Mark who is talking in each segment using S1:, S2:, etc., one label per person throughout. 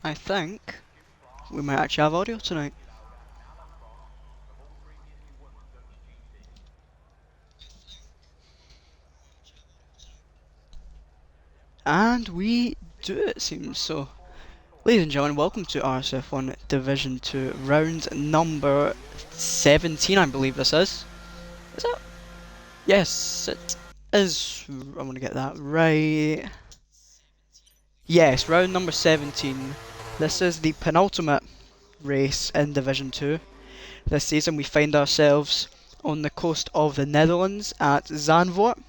S1: I think we might actually have audio tonight. And we do, it seems. So, ladies and gentlemen, welcome to RSF1 Division 2, round number 17, I believe this is. Is it? Yes, it is. I'm going to get that right. Yes, round number 17. This is the penultimate race in Division 2. This season we find ourselves on the coast of the Netherlands at Zandvoort.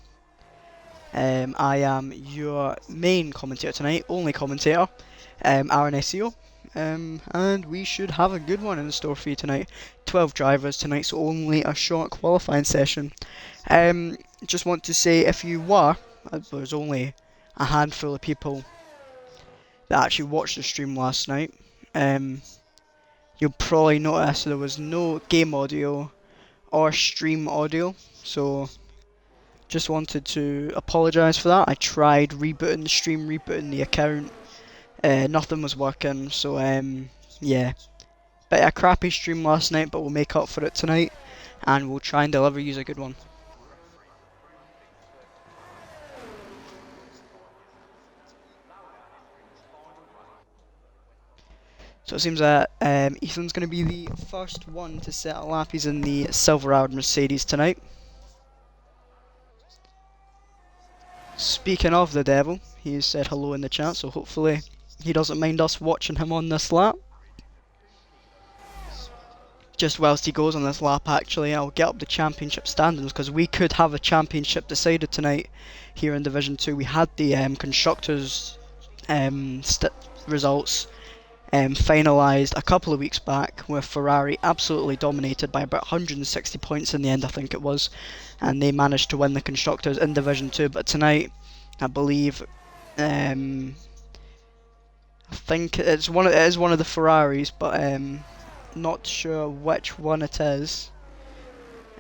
S1: I am your main commentator tonight, only commentator, RNSEO, and we should have a good one in store for you tonight. 12 drivers tonight, so only a short qualifying session. Just want to say, if you were, there's only a handful of people that actually watched the stream last night. You'll probably notice there was no game audio or stream audio, so just wanted to apologise for that. I tried rebooting the stream, rebooting the account, nothing was working, so yeah. Bit of a crappy stream last night, but we'll make up for it tonight, and we'll try and deliver you a good one. So it seems that Ethan's going to be the first one to set a lap. He's in the silver-hour Mercedes tonight. Speaking of the devil, he said hello in the chat, so hopefully he doesn't mind us watching him on this lap. Just whilst he goes on this lap, actually, I'll get up the championship standings, because we could have a championship decided tonight here in Division 2. We had the Constructors results finalised a couple of weeks back, where Ferrari absolutely dominated by about 160 points in the end, I think it was, and they managed to win the Constructors in Division 2. But tonight, I believe, I think it is one of the Ferraris, but not sure which one it is.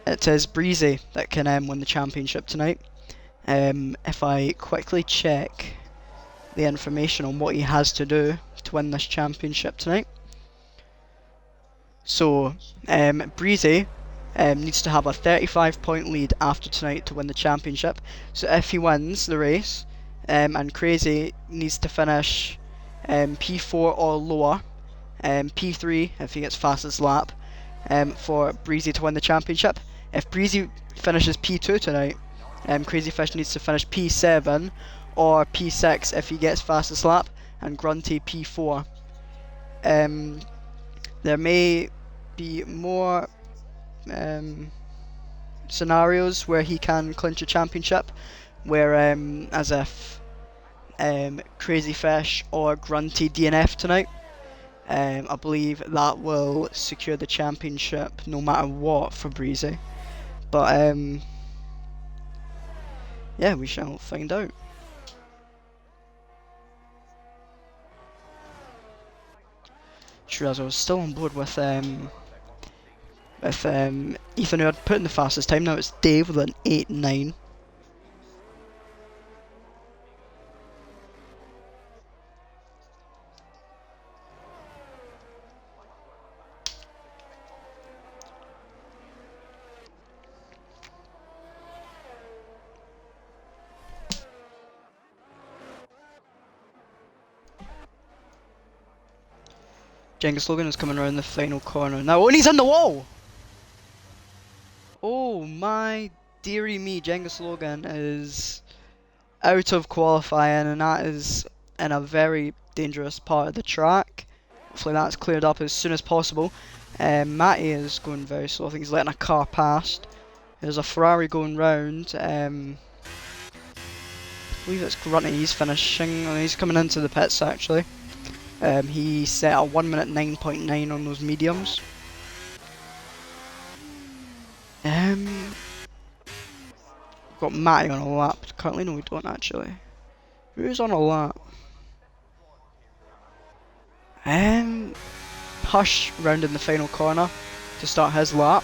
S1: It is Breezy that can win the championship tonight. If I quickly check the information on what he has to do to win this championship tonight. So, Breezy needs to have a 35-point lead after tonight to win the championship. So if he wins the race, and Crazy needs to finish P4 or lower, P3 if he gets fastest lap, for Breezy to win the championship. If Breezy finishes P2 tonight, Crazy Fish needs to finish P7 or P6 if he gets fastest lap, and Grunty P4. There may be more scenarios where he can clinch a championship, where as if Crazy Fish or Grunty DNF tonight. I believe that will secure the championship no matter what for Breezy. But yeah, we shall find out. Sure, as I was still on board with Ethan, who had put in the fastest time. Now it's Dave with an 8.9. Genghis Logan is coming around the final corner now. Oh, and he's in the wall! Oh my dearie me, Genghis Logan is out of qualifying, and that is in a very dangerous part of the track. Hopefully that's cleared up as soon as possible. Matty is going very slow. I think he's letting a car past. There's a Ferrari going round. I believe it's Grunty. He's finishing. He's coming into the pits actually. He set a 1 minute 9.9 on those mediums. Got Matty on a lap. Currently, no, we don't actually. Who's on a lap? Hush round in the final corner to start his lap.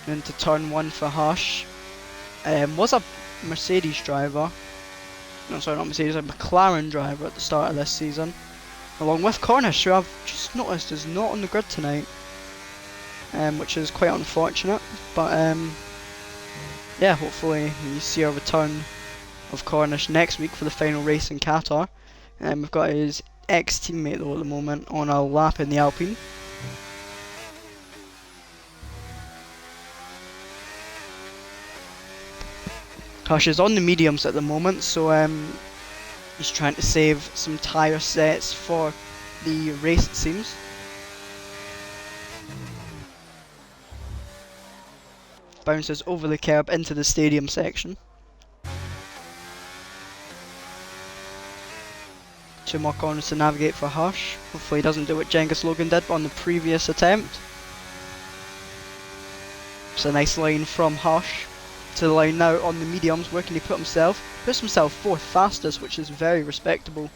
S1: Into turn 1 for Hush. Was a Mercedes driver. No, sorry, not Mercedes, a McLaren driver at the start of this season. Along with Cornish, who I've just noticed is not on the grid tonight. Which is quite unfortunate. But yeah, hopefully we see a return of Cornish next week for the final race in Qatar. We've got his ex-teammate though at the moment on a lap in the Alpine. Hush is on the mediums at the moment, so he's trying to save some tyre sets for the race, it seems. Bounces over the curb into the stadium section. 2 more corners to navigate for Hush. Hopefully he doesn't do what Genghis Logan did on the previous attempt. It's a nice line from Hush to the line now on the mediums. Where can he put himself? Puts himself 4th fastest, which is very respectable.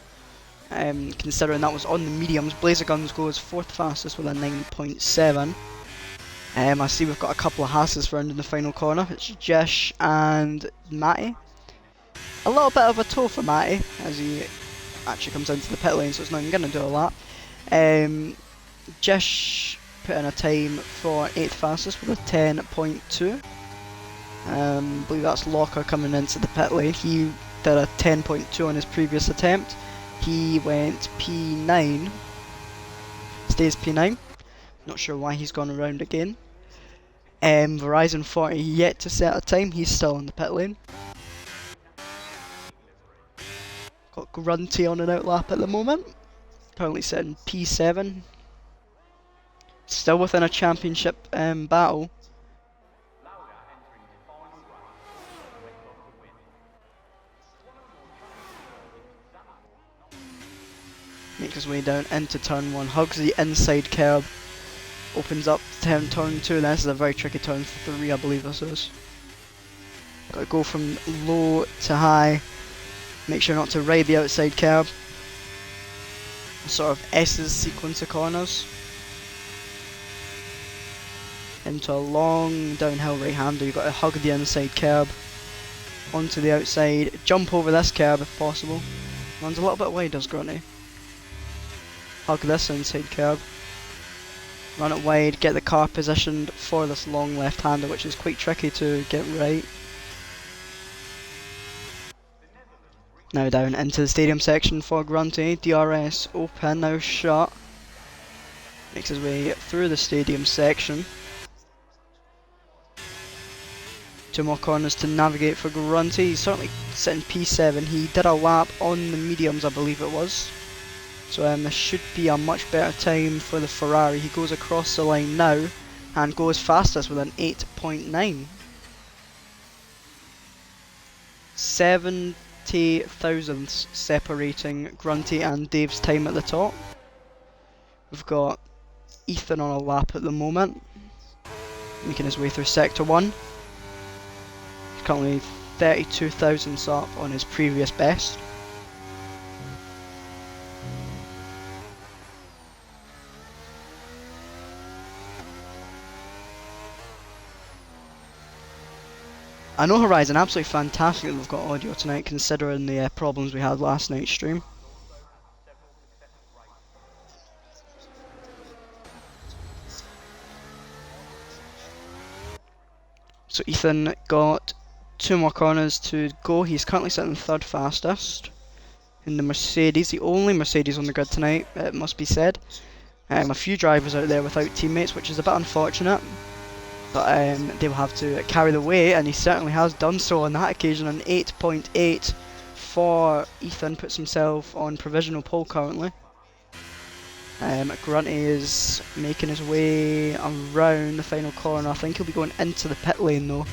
S1: Considering that was on the mediums. Blazer Guns goes 4th fastest with a 9.7. I see we've got a couple of Hasses round in the final corner. It's Jesh and Matty. A little bit of a tow for Matty as he actually comes into the pit lane, so it's not even going to do a lap. Jesh put in a time for 8th fastest with a 10.2. I believe that's Locker coming into the pit lane. He did a 10.2 on his previous attempt. He went P9. Stays P9. Not sure why he's gone around again. Verizon 40 yet to set a time. He's still in the pit lane. Got Grunty on an outlap at the moment. Currently sitting P7. Still within a championship battle. Makes his way down into turn 1. Hugs the inside curb. Opens up turn 2. This is a very tricky turn 3, I believe this is. Got to go from low to high. Make sure not to ride the outside curb. Sort of S's sequence of corners. Into a long downhill right hander. You've got to hug the inside curb. Onto the outside. Jump over this curb if possible. Runs a little bit wide, does Grunty. Hug this inside curb. Run it wide, get the car positioned for this long left hander, which is quite tricky to get right. Now down into the stadium section for Grunty. DRS open, now shut. Makes his way through the stadium section. 2 more corners to navigate for Grunty. He's certainly sitting P7. He did a lap on the mediums, I believe it was. So this should be a much better time for the Ferrari. He goes across the line now and goes fastest with an 8.9. 70 thousandths separating Grunty and Dave's time at the top. We've got Ethan on a lap at the moment, making his way through sector 1. He's currently 32 thousandths up on his previous best. I know Horizon, absolutely fantastic that we've got audio tonight considering the problems we had last night's stream. So Ethan got 2 more corners to go. He's currently sitting 3rd fastest in the Mercedes, the only Mercedes on the grid tonight, it must be said. A few drivers out there without teammates, which is a bit unfortunate. But they will have to carry the weight, and he certainly has done so on that occasion. An 8.8 for Ethan, puts himself on provisional pole currently. Grunty is making his way around the final corner. I think he'll be going into the pit lane though. I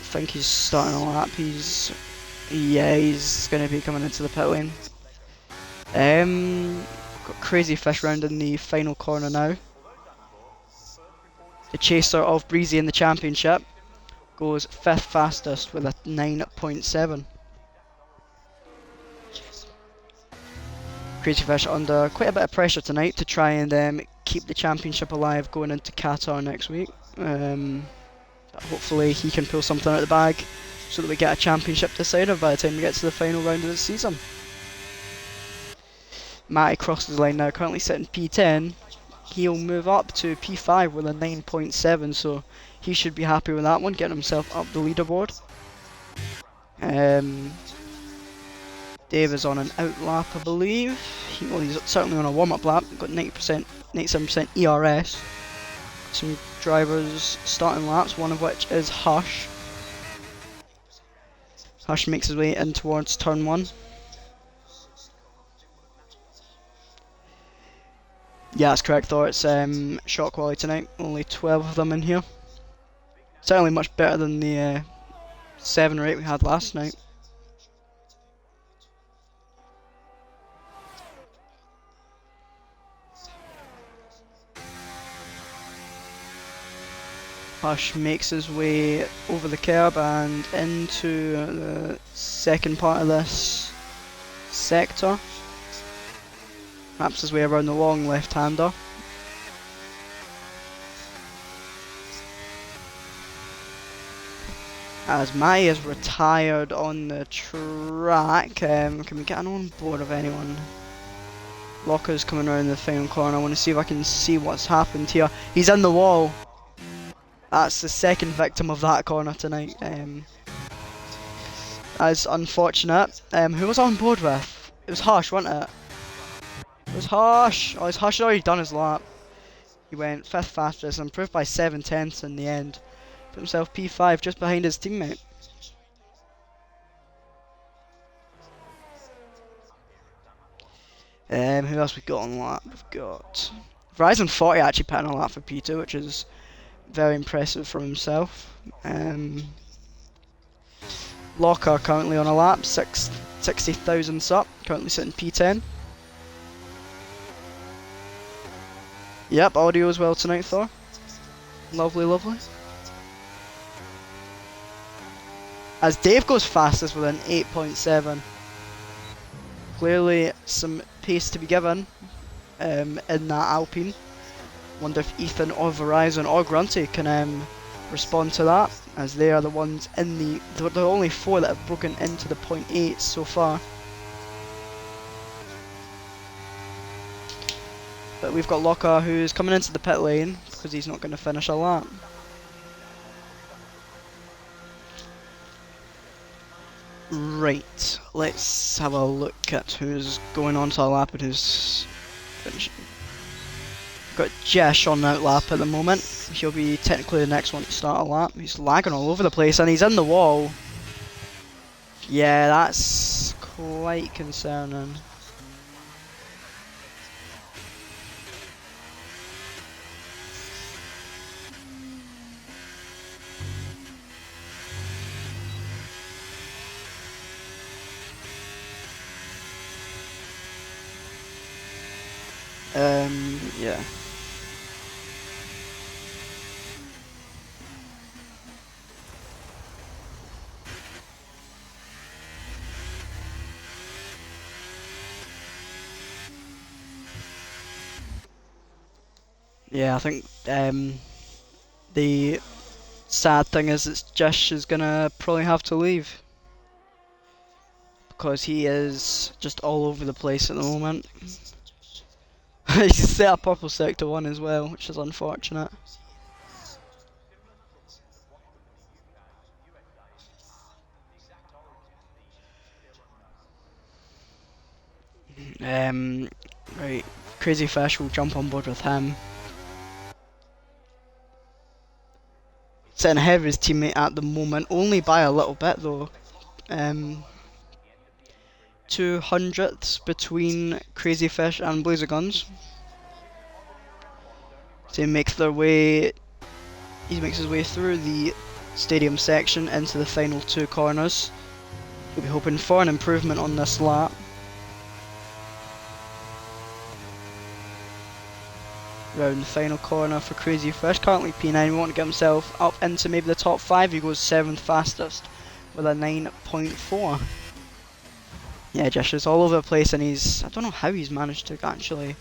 S1: think he's starting a lap. He's going to be coming into the pit lane. Got Crazy Fish round in the final corner now. The chaser of Breezy in the championship goes 5th fastest with a 9.7. Crazy Fish under quite a bit of pressure tonight to try and keep the championship alive going into Qatar next week. Hopefully he can pull something out of the bag so that we get a championship decider by the time we get to the final round of the season. Matty crosses the line now, currently sitting P10. He'll move up to P5 with a 9.7, so he should be happy with that one, getting himself up the leaderboard. Dave is on an out lap, I believe. He's certainly on a warm-up lap. Got 90%, 97% ERS. Some drivers starting laps, one of which is Hush. Hush makes his way in towards turn 1. Yeah, that's correct, Thor. It's short quality tonight. Only 12 of them in here. Certainly much better than the 7 or 8 we had last night. Hush makes his way over the curb and into the second part of this sector. Wraps his way around the long left-hander. As Matty is retired on the track, can we get an on board of anyone? Locker's coming around the final corner. I want to see if I can see what's happened here. He's in the wall. That's the second victim of that corner tonight. That's unfortunate. Who was I on board with? It was Hush, wasn't it? It was Hush! Oh, Hush had already done his lap. He went 5th fastest, improved by 7/10 in the end. Put himself P5 just behind his teammate. Who else we got on lap? We've got Verizon 40 actually putting a lap for P2, which is very impressive from himself. Locker currently on a lap, 60,000 up, currently sitting P10. Yep, audio as well tonight, Thor. Lovely, lovely. As Dave goes fastest with an 8.7. Clearly some pace to be given in that Alpine. Wonder if Ethan or Verizon or Grunty can respond to that, as they are the ones in the... There are only 4 that have broken into the 0.8 so far. But we've got Locker, who's coming into the pit lane because he's not going to finish a lap. Right, let's have a look at who's going on to a lap and who's finishing. Got Jesh on out lap at the moment. He'll be technically the next one to start a lap. He's lagging all over the place and he's in the wall. Yeah, that's quite concerning. Yeah. Yeah, I think the sad thing is that Jish is gonna probably have to leave because he is just all over the place at the moment. He's set up purple sector 1 as well, which is unfortunate. Right, Crazy Fish will jump on board with him. Sitting ahead of his teammate at the moment, only by a little bit though. 200ths between Crazy Fish and Blazer Guns. So he makes his way through the stadium section into the final 2 corners. We'll be hoping for an improvement on this lap. Round the final corner for Crazy Fish, currently P9, we want to get himself up into maybe the top 5, he goes 7th fastest with a 9.4. Yeah, Josh is all over the place and I don't know how he's managed to actually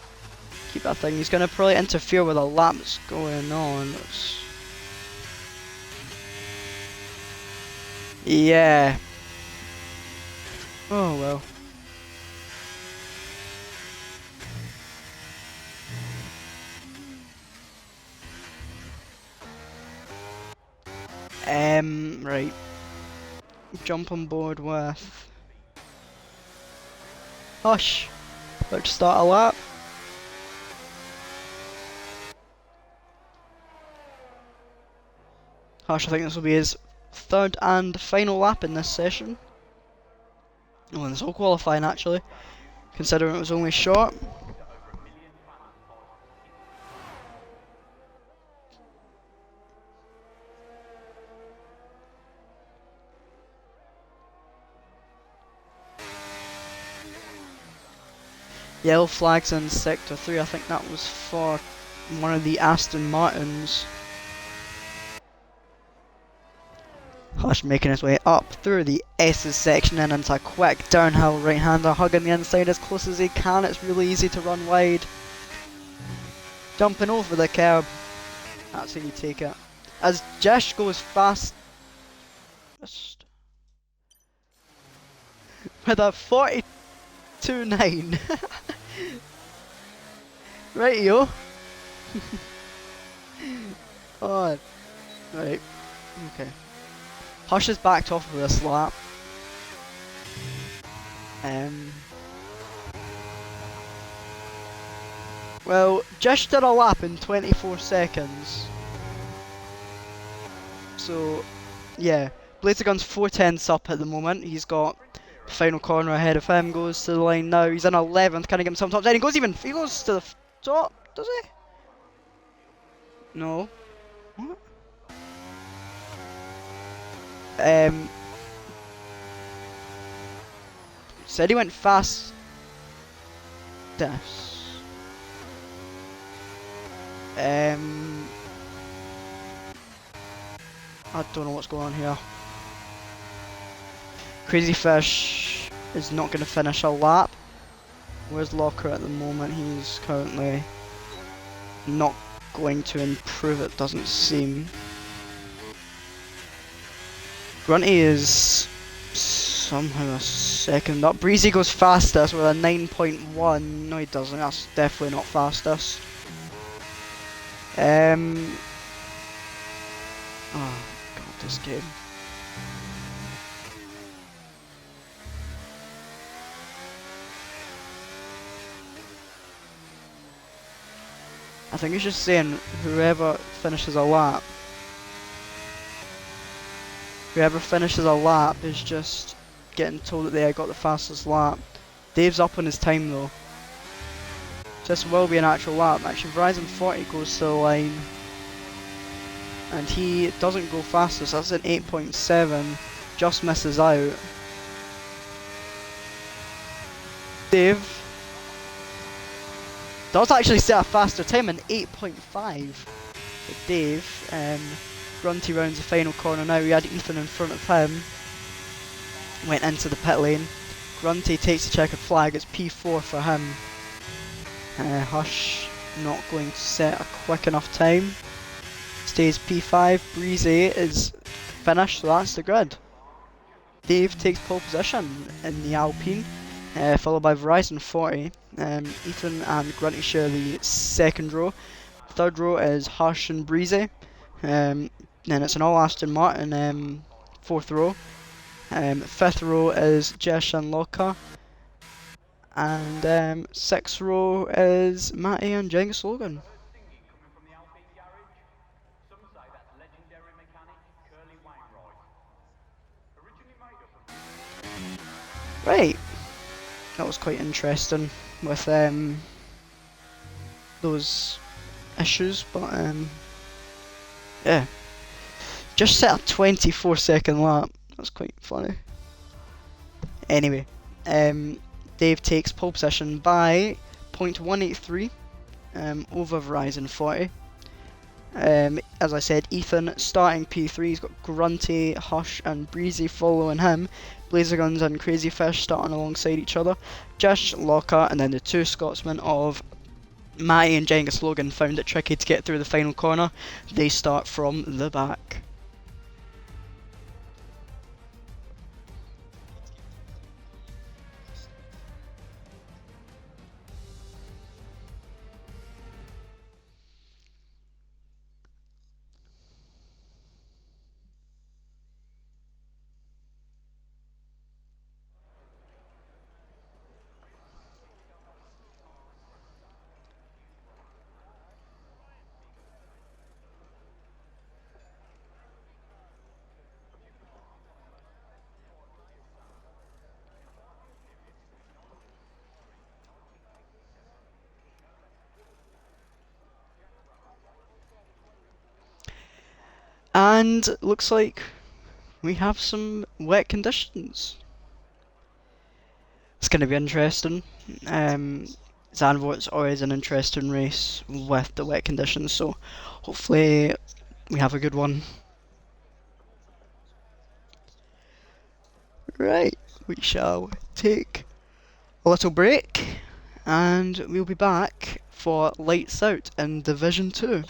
S1: keep that thing. He's going to probably interfere with a lap that's going on. Yeah. Oh well. Right. Jump on board with Hush. Let's start a lap. Hush, I think this will be his third and final lap in this session. Oh, in this whole qualifying actually, considering it was only short. Yellow flags in sector 3, I think that was for one of the Aston Martins. Hush making his way up through the S's section and into a quick downhill right-hander, hugging the inside as close as he can. It's really easy to run wide. Jumping over the curb. That's how you take it. As Jish goes fast with a 42.9. Right, yo. Oh, right. Okay. Hush is backed off of this lap. Well, Jish did a lap in 24 seconds. So, yeah. Blazegun's 4/10 up at the moment. He's got the final corner ahead of him. Goes to the line now. He's in 11th. Can he get him some top 10? He goes to the top, does he? No. What? Said he went fast. This. I don't know what's going on here. Crazy Fish is not going to finish a lap. Where's Locker at the moment? He's currently not going to improve, it doesn't seem. Grunty is somehow a second up. Breezy goes fastest with a 9.1. No, he doesn't. That's definitely not fastest. Oh god, this game. I think it's just saying whoever finishes a lap. Whoever finishes a lap is just getting told that they got the fastest lap. Dave's up on his time though. This will be an actual lap. Actually, Verizon 40 goes to the line. And he doesn't go fastest, that's an 8.7. Just misses out. Dave does actually set a faster time, an 8.5 for Dave. Grunty rounds the final corner now. We had Ethan in front of him. Went into the pit lane. Grunty takes the checkered flag. It's P4 for him. Hush not going to set a quick enough time. Stays P5. Breezy is finished, so that's the grid. Dave takes pole position in the Alpine, followed by Verizon 40. Ethan and Grunty share the second row. Third row is Hush and Breezy. Then it's an all Aston Martin. Fourth row. Fifth row is Jish and Loka. And sixth row is Matty and Genghis Logan. Right, that was quite interesting with those issues, but yeah, just set a 24-second lap. That's quite funny. Anyway, Dave takes pole position by 0.183 over Verizon 40. As I said, Ethan starting P3. He's got Grunty, Hush, and Breezy following him. Blazerguns and Crazy Fish starting alongside each other. Jish, Lockhart, and then the two Scotsmen of Matty and Genghis Logan found it tricky to get through the final corner. They start from the back. And looks like we have some wet conditions. It's going to be interesting. Zandvoort's always an interesting race with the wet conditions, so hopefully we have a good one. Right, we shall take a little break and we'll be back for Lights Out in Division 2.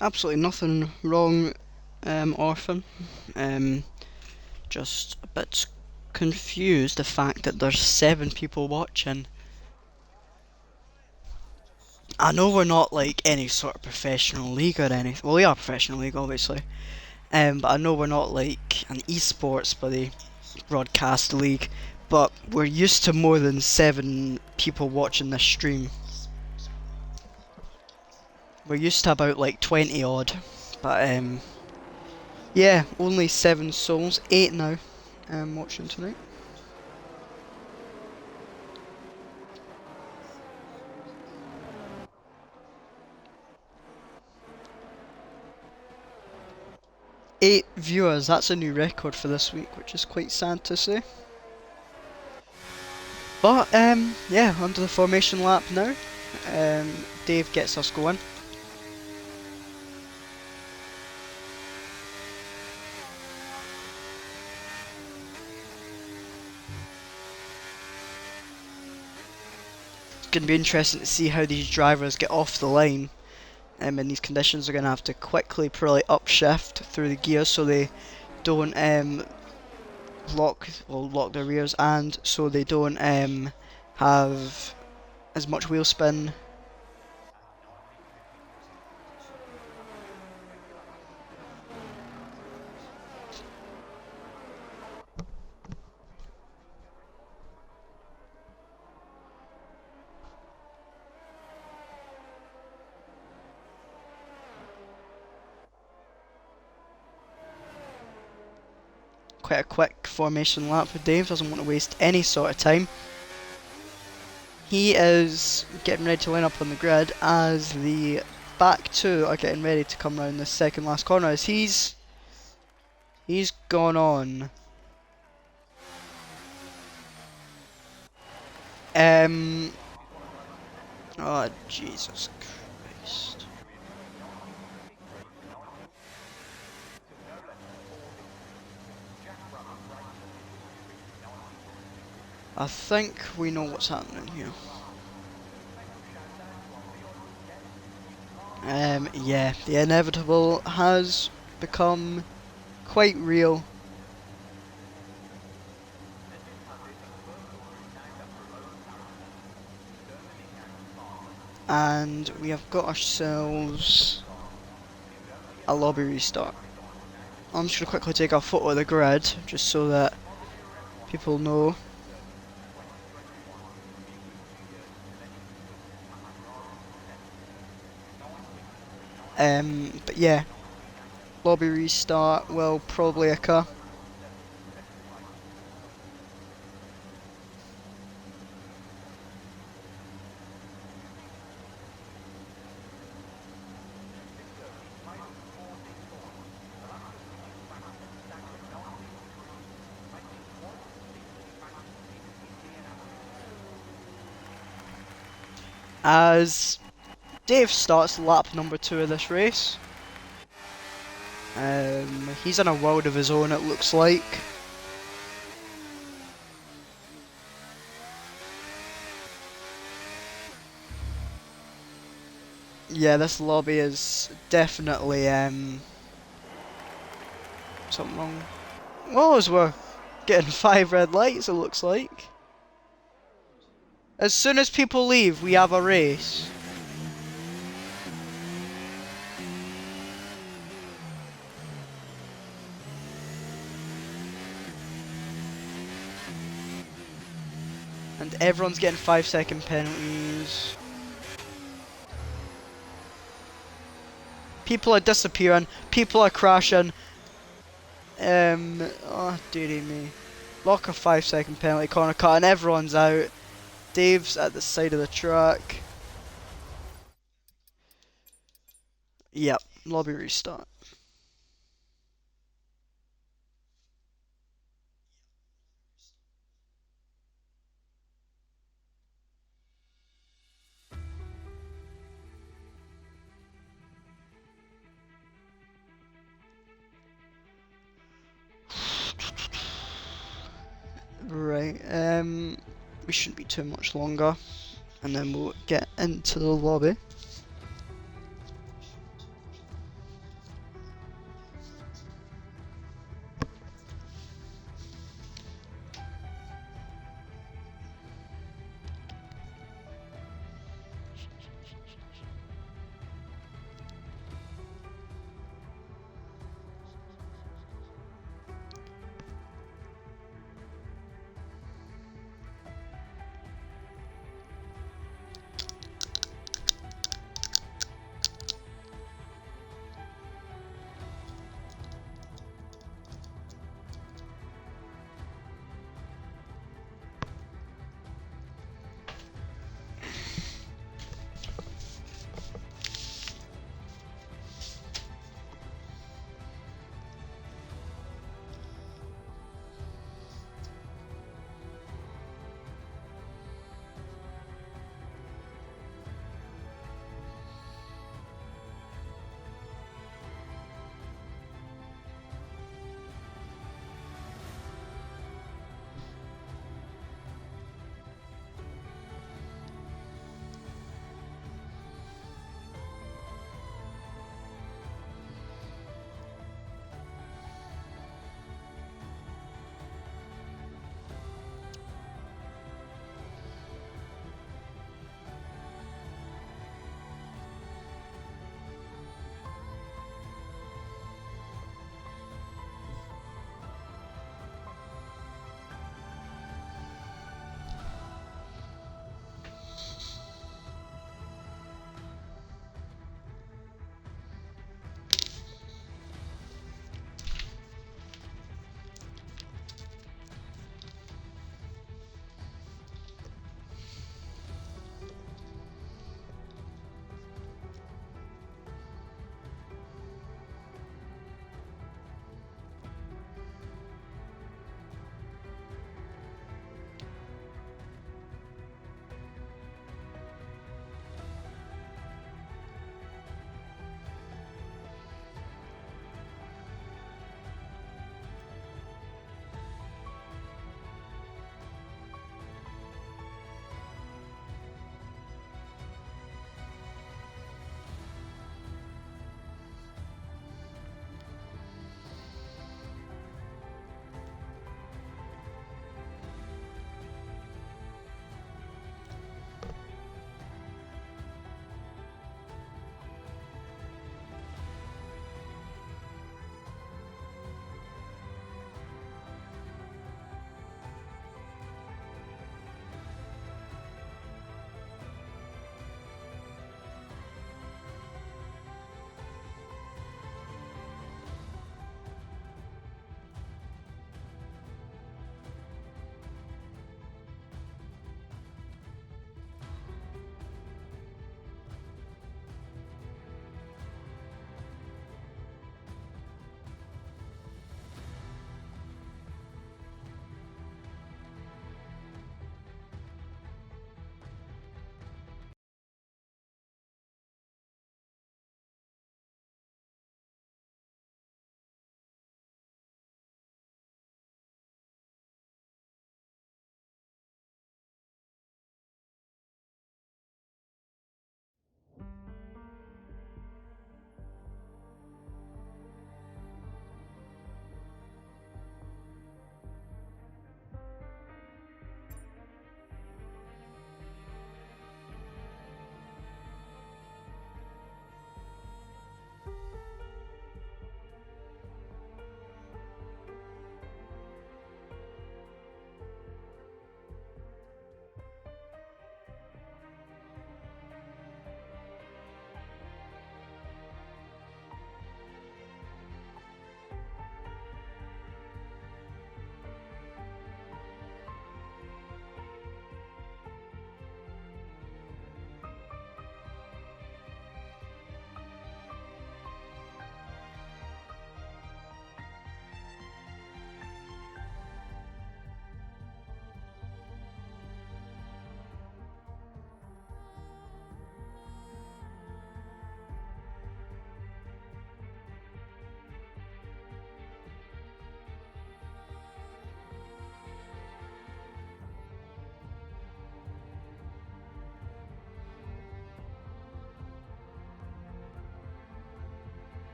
S1: Absolutely nothing wrong, Orphan. Um, just a bit confused the fact that there's 7 people watching. I know we're not like any sort of professional league or anything. Well, we are a professional league, obviously. But I know we're not like an esports buddy broadcast league. But we're used to more than 7 people watching this stream. We're used to about like 20 odd. But yeah, only 7 souls, 8 now, watching tonight. 8 viewers, that's a new record for this week, which is quite sad to say. But yeah, onto the formation lap now. Dave gets us going. going to be interesting to see how these drivers get off the line. In these conditions, they're going to have to quickly probably upshift through the gears so they don't lock their rears, and so they don't have as much wheel spin. Quite a quick formation lap for Dave, doesn't want to waste any sort of time. He is getting ready to line up on the grid as the back two are getting ready to come round the second last corner as he's gone on. Oh Jesus Christ. I think we know what's happening here. Yeah, the inevitable has become quite real. And we have got ourselves a lobby restart. I'm just going to quickly take a photo of the grid, just so that people know. But yeah, lobby restart will probably occur. As Dave starts lap number 2 of this race. He's in a world of his own, it looks like. Yeah, this lobby is definitely something wrong. Well, as we're getting 5 red lights, it looks like. As soon as people leave, we have a race. And everyone's getting 5-second penalties. People are disappearing. People are crashing. Oh, dearie me. Lock a 5-second penalty corner cut and everyone's out. Dave's at the side of the track. Yep, lobby restart. Right, we shouldn't be too much longer, and then we'll get into the lobby.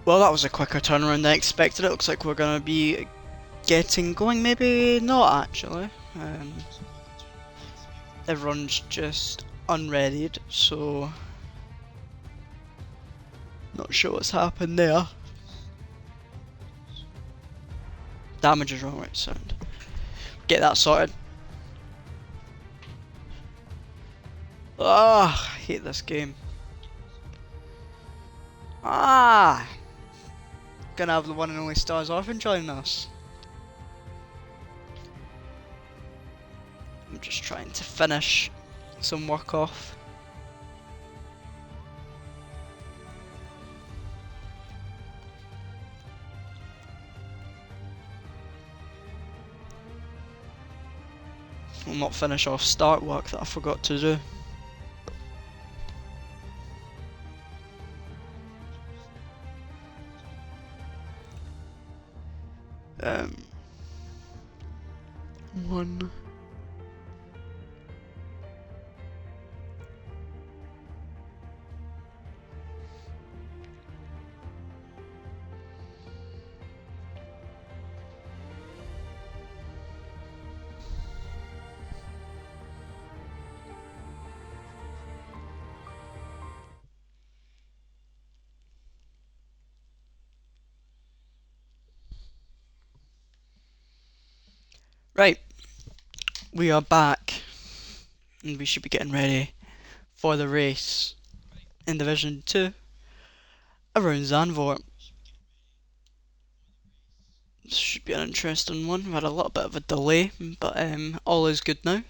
S1: Well, that was a quicker turnaround than I expected. It looks like we're gonna be getting going. Maybe not actually. Everyone's just unreadied, so not sure what's happened there. Damage is wrong, right? Sound. Get that sorted. Ah, I hate this game. Ah, gonna have the one and only Stars Orphan joining us. I'm just trying to finish some work off. I'll not finish off start work that I forgot to do. Um, one. Right, we are back, and we should be getting ready for the race in Division 2 around Zandvoort. This should be an interesting one. We had a little bit of a delay, but all is good now.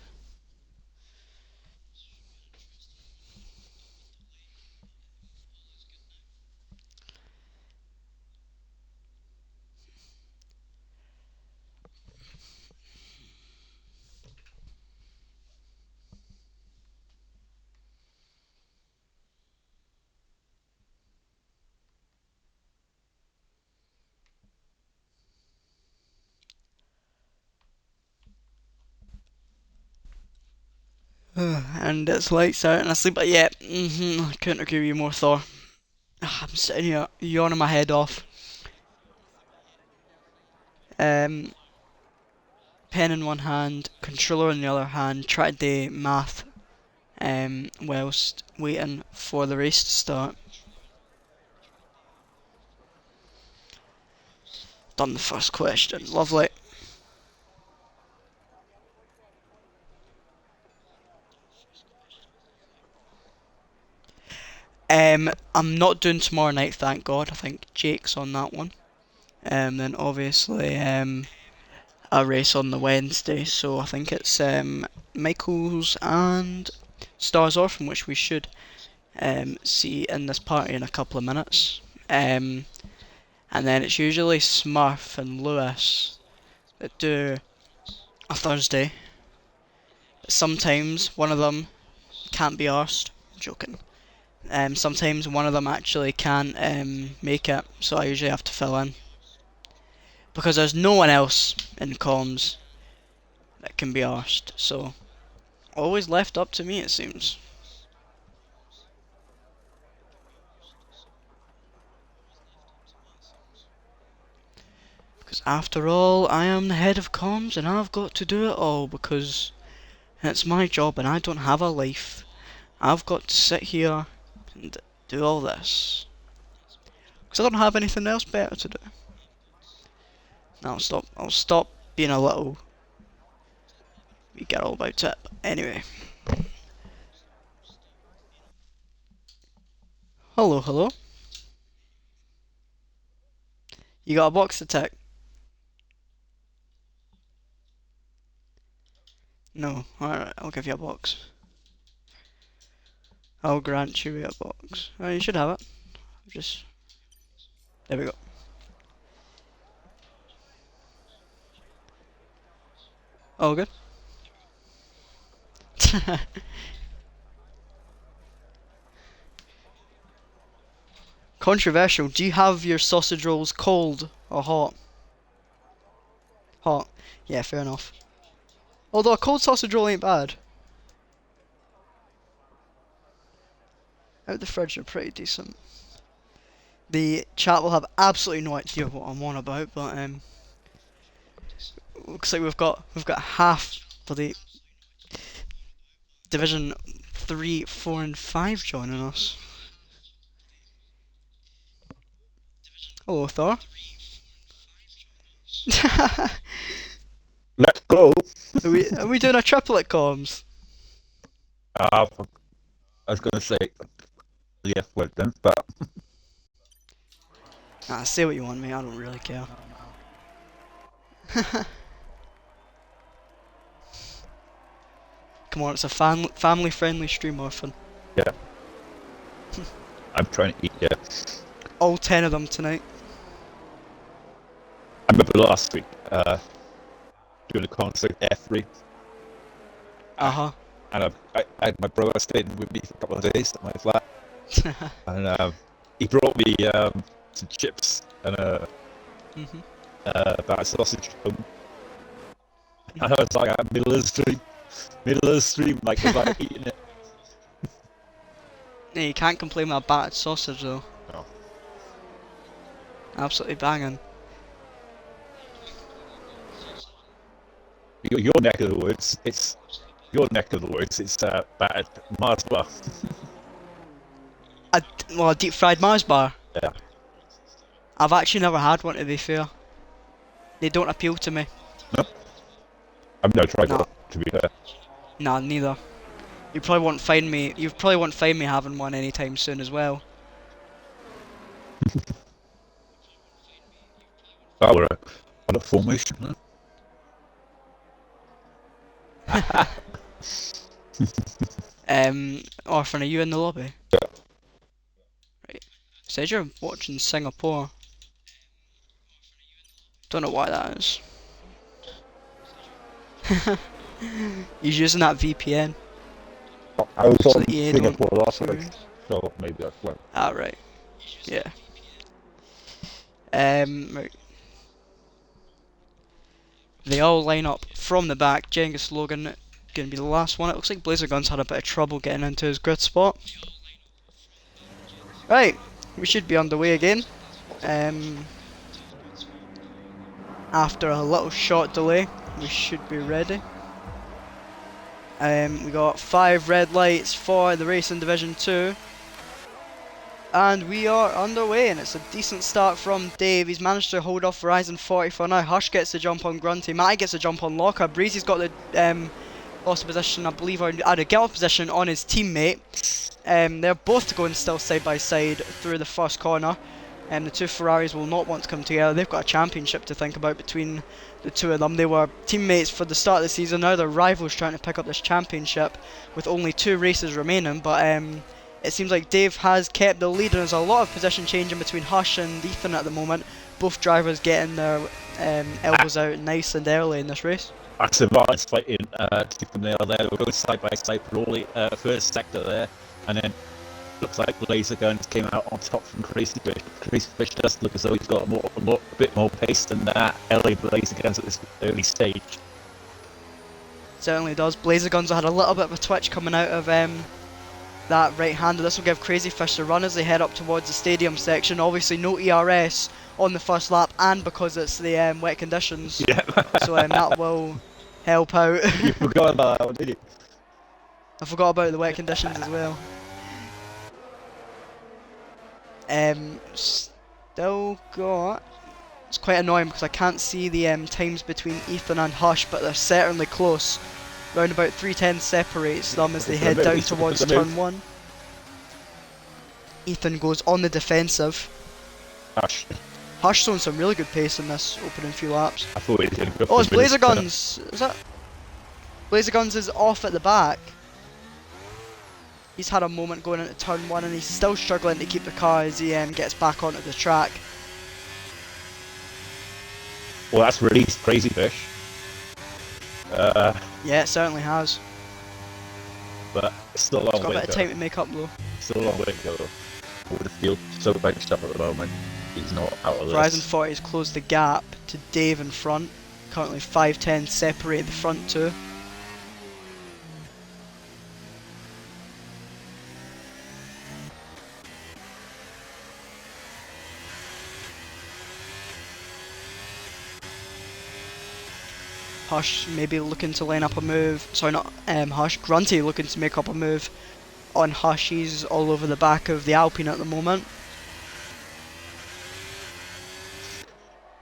S1: And it's lights out and asleep, but yeah, I couldn't agree with you more, Thor. I'm sitting here yawning my head off. Um, pen in one hand, controller in the other hand, trying to do math whilst waiting for the race to start. Done the first question, lovely. I'm not doing tomorrow night, thank God. I think Jake's on that one. Then obviously a race on the Wednesday, so I think it's Michael's and Stars Orphan, which we should see in this party in a couple of minutes. And then it's usually Smurf and Lewis that do a Thursday. Sometimes one of them can't be arsed. Joking. Sometimes one of them actually can't make it, so I usually have to fill in. Because there's no one else in comms that can be arsed, so always left up to me, it seems. Because after all, I am the head of comms and I've got to do it all because it's my job and I don't have a life. I've got to sit here and do all this. Because I don't have anything else better to do. Now I'll stop being a little wee girl about it. But anyway. Hello, hello. You got a box to tick? No. Alright, I'll give you a box. I'll grant you a box. Oh, you should have it. Just... There we go. All good? Controversial. Do you have your sausage rolls cold or hot? Hot. Yeah, fair enough. Although a cold sausage roll ain't bad. Out the fridge are pretty decent. The chat will have absolutely no idea what I'm on about, but looks like we've got half for the Division 3, 4 and 5 joining us. Hello Thor.
S2: Let's go.
S1: Are we doing a triplet comms?
S2: I was going to say yes, well then, but
S1: Nah, say what you want, mate. I don't really care. Come on, it's a family-friendly stream, Orphan.
S2: yeah, I'm trying to eat. Yeah,
S1: All 10 of them tonight.
S2: I remember last week doing a concert F3, and my brother stayed with me for a couple of days at my flat, and he brought me some chips and a battered sausage home. And I was like, I'm middle of the stream, like if I'm eating it.
S1: Yeah, you can't complain with a battered sausage though.
S2: No.
S1: Absolutely banging.
S2: Your neck of the woods, it's battered Mars bar.
S1: A deep fried Mars bar.
S2: Yeah.
S1: I've actually never had one, to be fair. They don't appeal to me.
S2: No. I've never tried
S1: Nah.
S2: one, to be fair.
S1: Nah, neither. You probably won't find me having one anytime soon as well.
S2: Oh, we're on a formation, huh?
S1: Orphan, are you in the lobby?
S2: Yeah.
S1: Right. Says you're watching Singapore. Don't know why that is. He's using that VPN.
S2: I was
S1: So
S2: on
S1: EA
S2: Singapore
S1: don't.
S2: last week, so maybe that's why.
S1: Ah, right. Yeah. Right. They all line up from the back. Genghis Logan gonna be the last one. It looks like Blazer Guns had a bit of trouble getting into his grid spot. Right, we should be underway again. After a little short delay, we should be ready. We got 5 red lights for the race in Division 2. And we are underway, and it's a decent start from Dave. He's managed to hold off Verizon 40 for now. Hush gets the jump on Grunty. Matty gets the jump on Locker. Breezy's got the lost the position, I believe, or had a get off position on his teammate. They're both going still side by side through the first corner. The two Ferraris will not want to come together. They've got a championship to think about between the two of them. They were teammates for the start of the season. Now they're rivals trying to pick up this championship with only 2 races remaining. But it seems like Dave has kept the lead, and there's a lot of position changing between Hush and Ethan at the moment. Both drivers getting their elbows out nice and early in this race.
S2: Axel Martin's fighting tooth and nail there. We're going side by side for all the first sector there, and then looks like Laser Guns came out on top from Crazy Fish. Crazy Fish does look as though he's got a bit more pace than LA Laser Guns at this early stage.
S1: Certainly does. Blazer Guns had a little bit of a twitch coming out of that right-hander. This will give Crazy Fish a run as they head up towards the stadium section. Obviously no ERS on the first lap, and because it's the wet conditions,
S2: yeah.
S1: so that will help out.
S2: You forgot about that one, didn't you?
S1: I forgot about the wet conditions as well. Still got... It's quite annoying because I can't see the times between Ethan and Hush, but they're certainly close. Round about 3:10 separates them as they head down towards turn 1. Ethan goes on the defensive. Hush showing some really good pace in this opening few laps.
S2: I thought he was going to go.
S1: Oh, it's Blazer Guns! Is that... Blazer Guns is off at the back. He's had a moment going into turn 1 and he's still struggling to keep the car as he gets back onto the track.
S2: Well, that's released Crazy Fish.
S1: Yeah, it certainly has.
S2: But it's still a long way to go.
S1: Got a bit of time to make up though.
S2: Still a long way to go. Over the field, so benched up at the moment. He's not out of this.
S1: Verizon 40 has closed the gap to Dave in front. Currently 5:10 separate the front two. Hush maybe looking to line up a move. Sorry, not Hush. Grunty looking to make up a move on Hush. He's all over the back of the Alpine at the moment.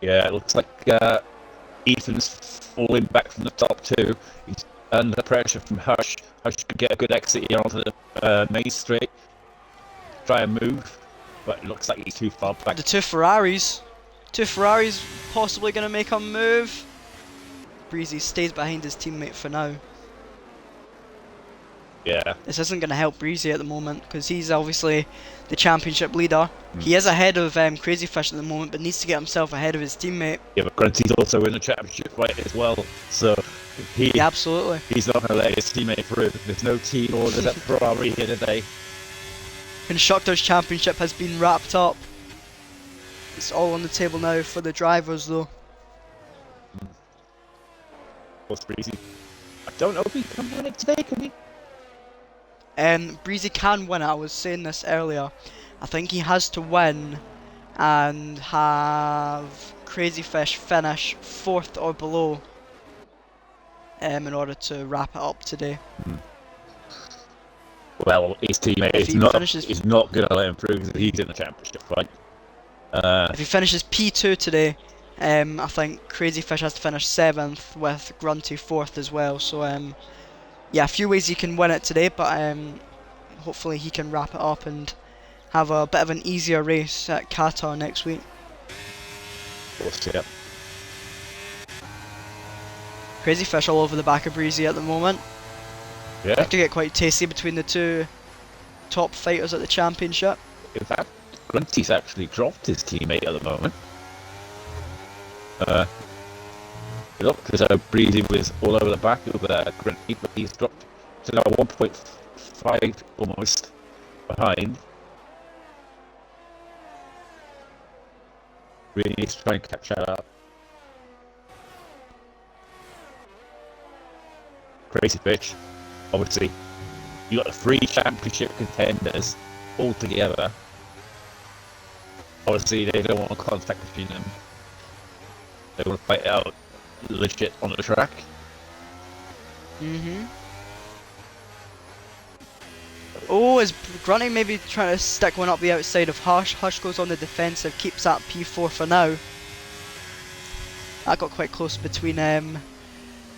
S2: Yeah, it looks like Ethan's falling back from the top two. He's under pressure from Hush. Hush could get a good exit here onto the main straight. Try and move, but it looks like he's too far back.
S1: The two Ferraris possibly going to make a move. Breezy stays behind his teammate for now.
S2: Yeah.
S1: This isn't going to help Breezy at the moment because he's obviously the championship leader. He is ahead of Crazy Fish at the moment, but needs to get himself ahead of his teammate.
S2: Yeah, but Grunty's also in the championship fight as well, so
S1: yeah, absolutely.
S2: He's not going to let his teammate through. There's no team orders at Ferrari here today.
S1: Constructors' Championship has been wrapped up. It's all on the table now for the drivers, though.
S2: What's Breezy? I don't know if he can win it today, can he?
S1: Breezy can win it. I was saying this earlier. I think he has to win and have Crazy Fish finish 4th or below in order to wrap it up today.
S2: Well, his teammate is not going to let him through because he's in the championship fight.
S1: If he finishes P2 today, I think Crazy Fish has to finish 7th with Grunty 4th as well. So yeah, a few ways he can win it today, but hopefully he can wrap it up and have a bit of an easier race at Qatar next week.
S2: Yeah.
S1: Crazy Fish all over the back of Breezy at the moment.
S2: Yeah.
S1: It could get quite tasty between the two top fighters at the championship.
S2: In fact, Grunty's actually dropped his teammate at the moment. Look, because Breezy was all over the back of Grunty, but he's dropped to now 1.5 almost behind. Really needs to try and catch that up. Crazy Fish. Obviously, you got the 3 championship contenders all together. Obviously, they don't want contact between them. They want to fight it out legit on the track.
S1: Oh, is Grunty maybe trying to stick one up the outside of Hush? Hush goes on the defensive, keeps that P4 for now. That got quite close between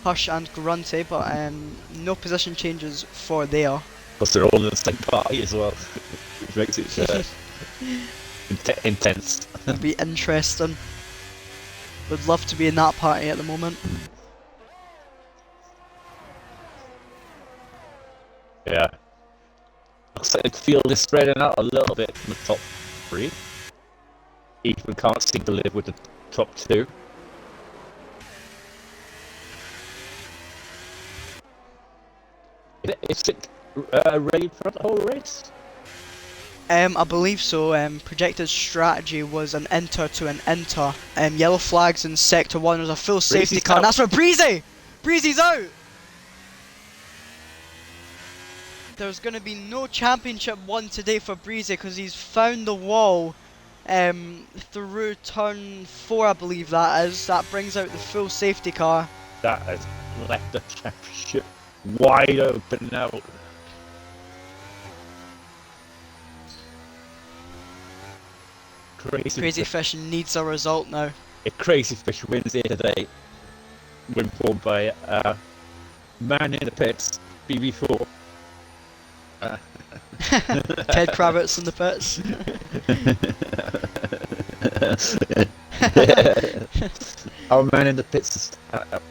S1: Hush and Grunty, but no position changes for there.
S2: Plus they're all in the same party as well, which makes it intense.
S1: It'd be interesting. Would love to be in that party at the moment.
S2: Yeah. Looks like the field is spreading out a little bit from the top 3. Ethan can't seem to live with the top 2. Is it ready for the whole race?
S1: I believe so. Projected strategy was an enter to an enter. Yellow flags in sector 1. There's a full safety car. And that's for Breezy! Breezy's out! There's going to be no championship 1 today for Breezy because he's found the wall through turn 4, I believe that is. That brings out the full safety car.
S2: That has left the championship wide open now.
S1: Crazy Fish needs a result now.
S2: If Crazy Fish wins here today, we're informed by man in the pits, BB4.
S1: Ted Kravitz in the pits.
S2: Our man in the pits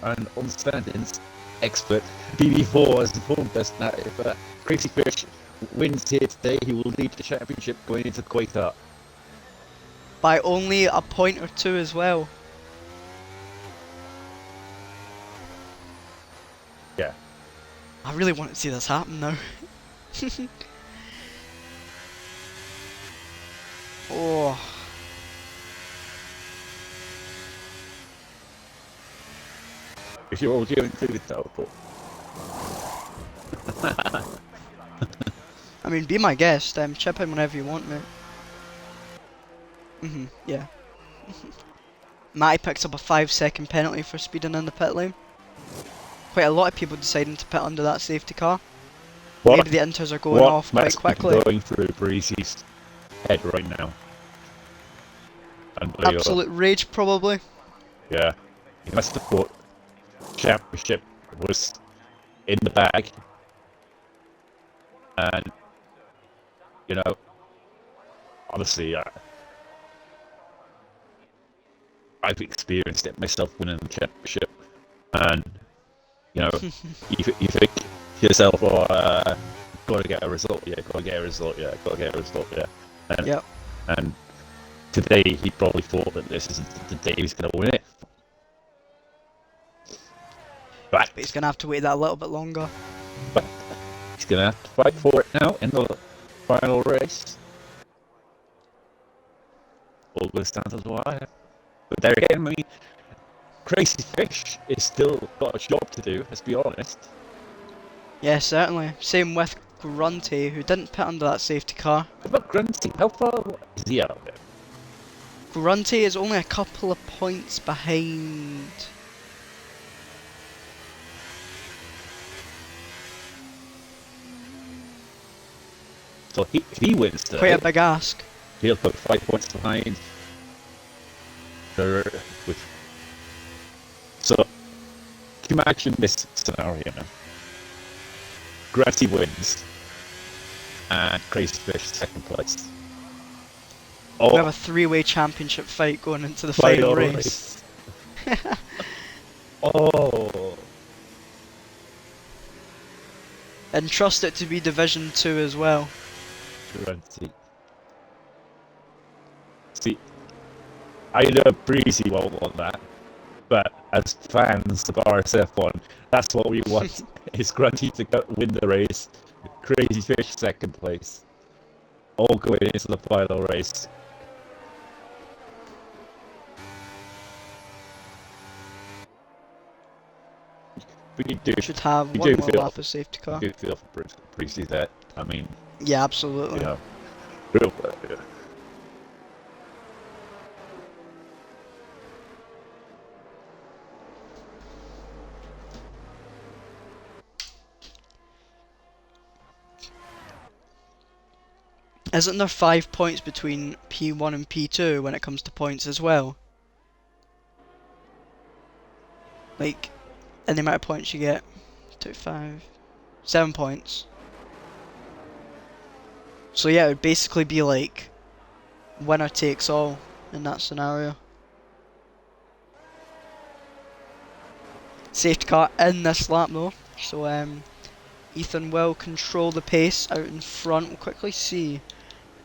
S2: and on standings expert BB4 has informed us that if Crazy Fish wins here today, he will lead the championship going into Qatar.
S1: By only a point or 2 as well.
S2: Yeah.
S1: I really want to see this happen now. Oh.
S2: Is your audio included, teleport?
S1: I mean, be my guest. Chip in whenever you want, mate. Yeah. Matty picks up a 5-second penalty for speeding in the pit lane. quite a lot of people deciding to pit under that safety car.
S2: What,
S1: Maybe the inters are going
S2: what
S1: off quite
S2: must be
S1: quickly.
S2: going through Breezy's head right now? Unbelievable.
S1: Absolute rage, probably.
S2: Yeah. He must have thought championship was in the bag. And, you know, honestly, I've experienced it myself winning the championship. And, you know, you think to yourself, oh, got to get a result, yeah, got to get a result, yeah, got to get a result, yeah. And,
S1: Yep.
S2: and today he probably thought that this is the day he's going to win it.
S1: But he's going to have to wait that a little bit longer.
S2: But he's going to have to fight for it now in the final race. All goes down to the wire. But there again, I mean, Crazy Fish is still got a job to do, let's be honest.
S1: Yeah, certainly. Same with Grunty, who didn't pit under that safety car.
S2: What about Grunty? How far is he out there?
S1: Grunty is only a couple of points behind.
S2: So if he wins today,
S1: Quite a big ask.
S2: he'll put 5 points behind. With so, can you imagine this scenario now? Grunty wins, and Crazy Fish second place.
S1: We
S2: Oh,
S1: have a three-way championship fight going into the final race.
S2: Oh,
S1: And trust it to be Division 2 as well.
S2: Grunty. See, I know Breezy won't want that, but as fans of RSF1, that's what we want, is Grunty to win the race, Crazy Fish second place, all going into the final race. We do,
S1: Should have
S2: we
S1: one
S2: do
S1: more
S2: feel,
S1: lap of safety car.
S2: we do feel for Breezy there. I mean,
S1: Yeah, absolutely.
S2: you know, real pleasure.
S1: Isn't there 5 points between P1 and P2 when it comes to points as well? Like, in the amount of points you get. 2, 5, 7 points. So yeah, it would basically be like winner takes all in that scenario. Safety car in this lap though, so Ethan will control the pace out in front. We'll quickly see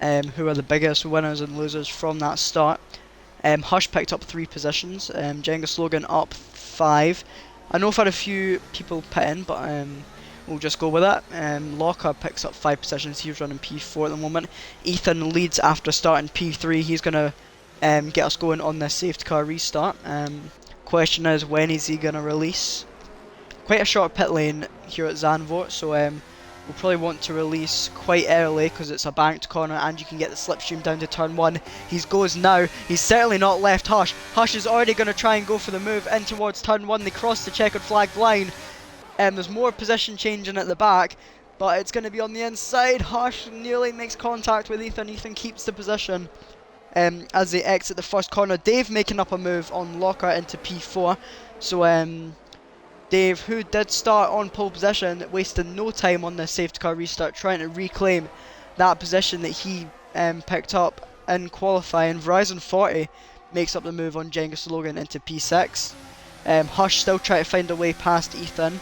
S1: who are the biggest winners and losers from that start. Hush picked up 3 positions, Jenga Slogan up 5. I know I've had a few people pit in, but we'll just go with that. Locker picks up 5 positions, he's running P4 at the moment. Ethan leads after starting P3, he's going to get us going on this safety car restart. Question is, when is he going to release? Quite a short pit lane here at Zandvoort, so we'll probably want to release quite early because it's a banked corner and you can get the slipstream down to turn 1. He goes now. He's certainly not left Hush. Hush is already going to try and go for the move in towards turn 1. They cross the checkered flagged line. There's more position changing at the back, but it's going to be on the inside. Hush nearly makes contact with Ethan. Ethan keeps the position as they exit the first corner. Dave making up a move on Locker into P4. So Dave, who did start on pole position, wasted no time on the safety car restart trying to reclaim that position that he picked up in qualifying. Verizon 40 makes up the move on Jenga Logan into P6. Hush still trying to find a way past Ethan.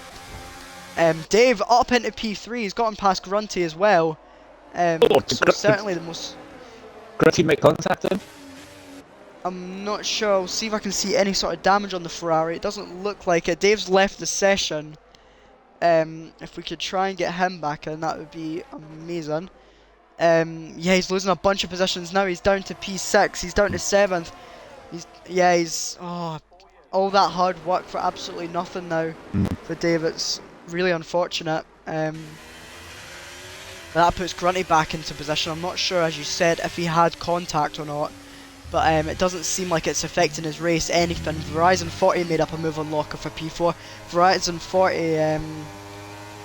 S1: Dave up into P3, he's gotten past Grunty as well. So certainly the most...
S2: Grunty make contact then?
S1: I'm not sure. I'll see if I can see any sort of damage on the Ferrari. It doesn't look like it. Dave's left the session. If we could try and get him back in, that would be amazing. Yeah, he's losing a bunch of positions now. He's down to P6. He's down to 7th. He's all that hard work for absolutely nothing now for Dave. It's really unfortunate. But that puts Grunty back into position. I'm not sure, as you said, if he had contact or not. but it doesn't seem like it's affecting his race anything. Verizon 40 made up a move on Locker for P4. Verizon 40, I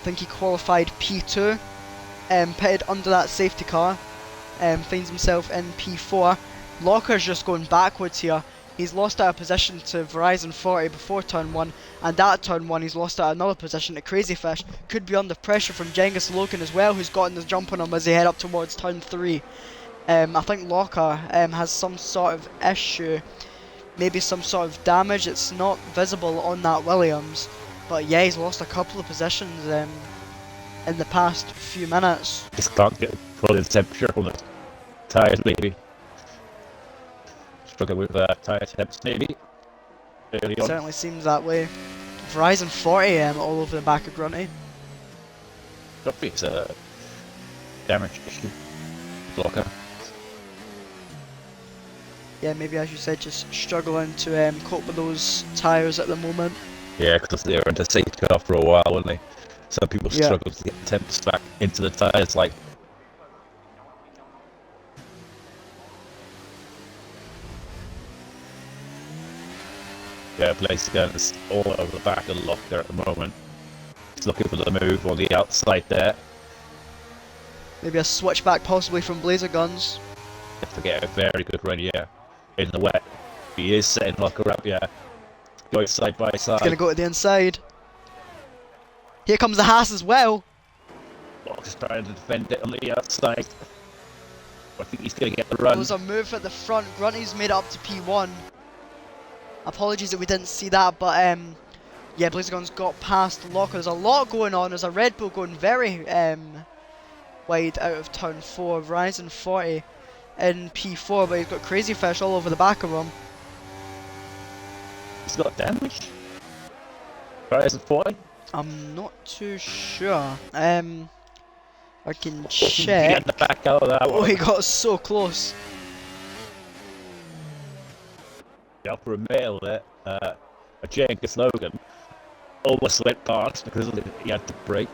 S1: think he qualified P2, pitted under that safety car, finds himself in P4. Locker's just going backwards here. He's lost out of position to Verizon 40 before turn 1, and at turn 1 he's lost out another position to Crazy Fish. Could be under pressure from Genghis Logan as well, who's gotten the jump on him as they head up towards turn 3. I think Locker has some sort of issue, maybe some sort of damage. It's not visible on that Williams, but yeah, he's lost a couple of positions in the past few minutes.
S2: Just can't get probably the temperature on the tyres, maybe. Struggle with tyre temps, maybe. Early on.
S1: Certainly seems that way. Verizon 40 all over the back of Grunty.
S2: Probably it's a damage issue. Blocker.
S1: Yeah, maybe as you said, just struggling to cope with those tyres at the moment.
S2: Yeah, because they were into safety car for a while, weren't they? Some people
S1: Yeah.
S2: struggle to get the temps back into the tyres, like. Yeah, Blaze Guns all over the back of the Locker at the moment. He's looking for the move on the outside there.
S1: Maybe a switchback possibly from Blazer Guns.
S2: Have to get a very good run here in the wet. He is setting Locker up, yeah. Going side by side.
S1: He's going to go to the inside. Here comes the Haas as well.
S2: Locker's trying to defend it on the outside. I think he's going to get the run.
S1: There's a move at the front. Grunty's made it up to P1. Apologies that we didn't see that, but yeah, Blazer Guns got past Locker. There's a lot going on. There's a Red Bull going very wide out of turn 4. Verizon 40 in P4, but he's got Crazy Fish all over the back of him.
S2: He's got damage. Verizon 40.
S1: I'm not too sure. I can
S2: Get
S1: check.
S2: the back out of that
S1: Oh,
S2: one.
S1: he got so close.
S2: The upper male there, a Genghis Logan, almost went past because he had to brake.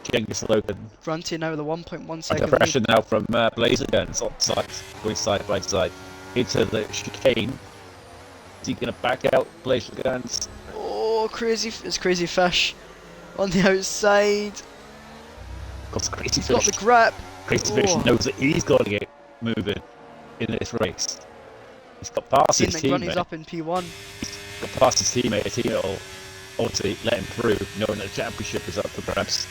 S2: Genghis Logan
S1: Grunty now with a 1.1
S2: under
S1: second
S2: pressure
S1: lead.
S2: now from Blazer Guns on side, going side by side into the chicane. Is he going to back out Blazer Guns?
S1: Oh, it's Crazy Fish on the outside.
S2: Because Crazy
S1: He's got
S2: Fish,
S1: the grip.
S2: Crazy Fish
S1: Oh.
S2: knows that he's got to get moving in this race. He's got past
S1: Seeing
S2: his
S1: that Grunty's
S2: teammate.
S1: up in P1.
S2: Got past his teammate. His teammate will obviously let him through, knowing that the championship is up for grabs.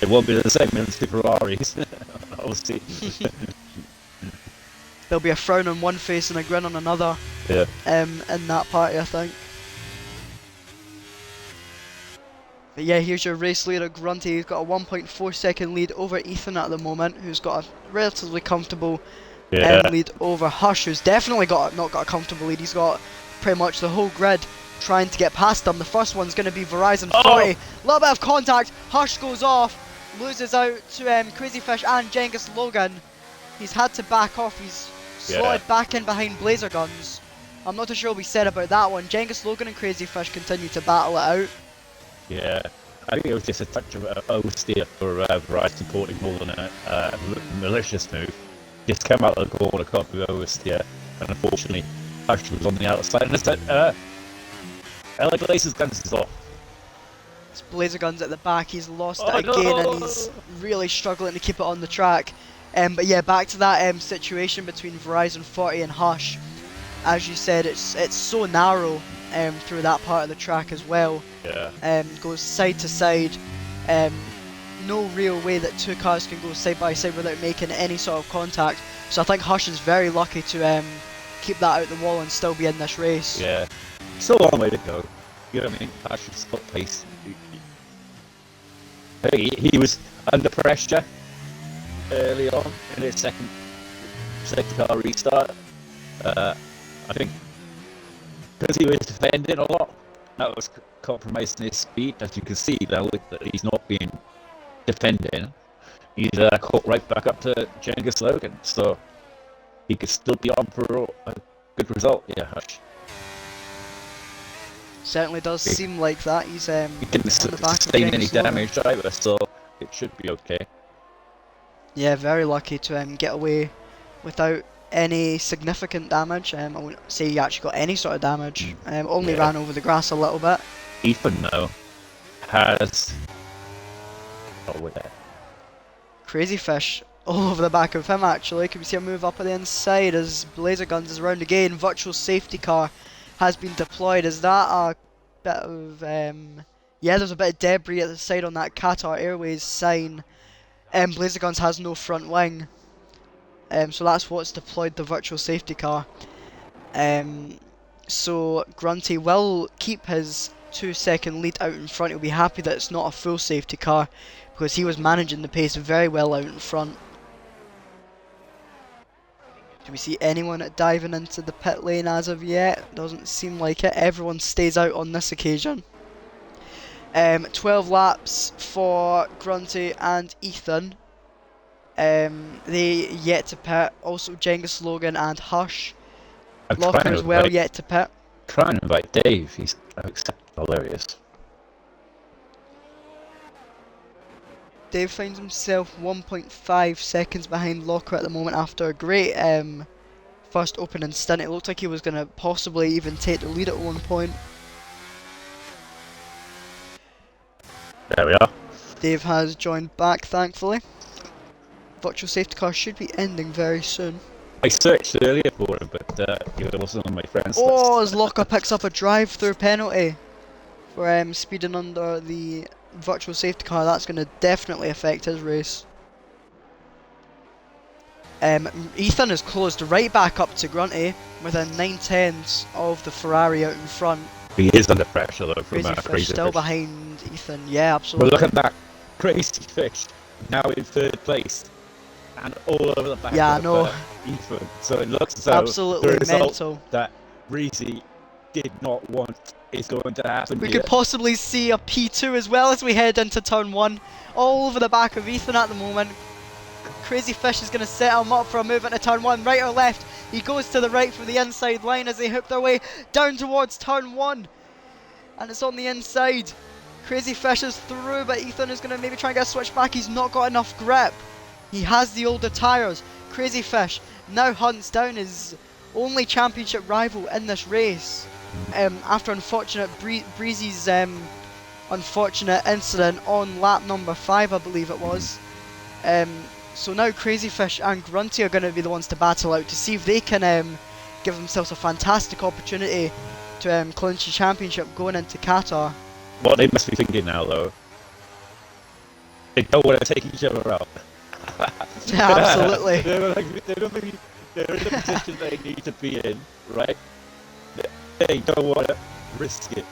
S2: It won't be the same in the Ferraris, obviously.
S1: There'll be a frown on one face and a grin on another
S2: Yeah.
S1: in that party, I think. But yeah, here's your race leader, Grunty. He's got a 1.4 second lead over Ethan at the moment, who's got a relatively comfortable lead over Hush, who's definitely not got a comfortable lead. He's got pretty much the whole grid trying to get past him. The first one's going to be Verizon 40. A little bit of contact. Hush goes off, loses out to Crazy Fish and Genghis Logan. He's had to back off. He's slotted back in behind Blazer Guns. I'm not too sure what we said about that one. Genghis Logan and Crazy Fish continue to battle it out.
S2: Yeah. I think it was just a touch of oversteer for Verizon supporting more than a malicious move. Just came out of the corner, caught with oversteer, and unfortunately, Hush was on the outside. And instead, LA Blazers Guns is off.
S1: It's Blazer Guns at the back. He's lost it again, and he's really struggling to keep it on the track. But yeah, back to that situation between Verizon 40 and Hush. As you said, it's so narrow through that part of the track as well.
S2: Yeah.
S1: Goes side to side. No real way that two cars can go side by side without making any sort of contact. So I think Hush is very lucky to keep that out the wall and still be in this race.
S2: Yeah. Still a long way to go. You know what I mean? Hush has got pace. He was under pressure early on in his second car restart. I think because he was defending a lot, that was compromising his speed. As you can see now that he's not being defending, he's caught right back up to Genghis Logan, so he could still be on for a good result. Yeah, Hush.
S1: Certainly does seem like that. He's
S2: He didn't
S1: on the back of
S2: sustain any
S1: Genghis Logan.
S2: damage either, so it should be okay.
S1: Yeah, very lucky to get away without any significant damage. I wouldn't say he actually got any sort of damage. Only
S2: Yeah.
S1: ran over the grass a little bit.
S2: Ethan, though, has. Oh, wait there.
S1: Crazy Fish all over the back of him actually. Can we see a move up at the inside as Laser Guns is around again. Virtual safety car has been deployed. Is that a bit of yeah, there's a bit of debris at the side on that Qatar Airways sign. Blazer Guns has no front wing. So that's what's deployed the virtual safety car. So Grunty will keep his 2-second lead out in front. He'll be happy that it's not a full safety car because he was managing the pace very well out in front. Do we see anyone diving into the pit lane as of yet? Doesn't seem like it. Everyone stays out on this occasion. 12 laps for Grunty and Ethan. They yet to pit. Also Genghis Logan and Hush. Locker as well yet to pit.
S2: Try and invite Dave. He's hilarious.
S1: Dave finds himself 1.5 seconds behind Locker at the moment after a great first opening stint. It looked like he was going to possibly even take the lead at one point.
S2: There we are.
S1: Dave has joined back, thankfully. Virtual safety car should be ending very soon.
S2: I searched earlier for him, but he wasn't on my friends
S1: Oh,
S2: list.
S1: as Locker picks up a drive-through penalty for speeding under the virtual safety car. That's going to definitely affect his race. Ethan is closed right back up to Grunty within 9/10 of the Ferrari out in front.
S2: He is under pressure though from
S1: Crazy Fish
S2: Crazy
S1: still
S2: Fish.
S1: behind Ethan. Yeah, absolutely.
S2: But look at that. Crazy Fish now in third place and all over the back of Ethan. So it looks as though
S1: absolutely
S2: the result
S1: mental
S2: that Breezy did not want is going to happen.
S1: We could possibly see a P2 as well as we head into turn 1. All over the back of Ethan at the moment. Crazy Fish is going to set him up for a move into turn 1, right or left. He goes to the right for the inside line as they hook their way down towards turn 1. And it's on the inside. Crazy Fish is through, but Ethan is going to maybe try and get a switch back. He's not got enough grip. He has the older tyres. Crazy Fish now hunts down his only championship rival in this race. After unfortunate Breezy's unfortunate incident on lap number 5, I believe it was. So now Crazy Fish and Grunty are going to be the ones to battle out to see if they can give themselves a fantastic opportunity to clinch the championship going into Qatar.
S2: What they must be thinking now, though, they don't want to take each other out.
S1: Yeah, absolutely.
S2: They're in the position they need to be in, right? They don't want to risk it.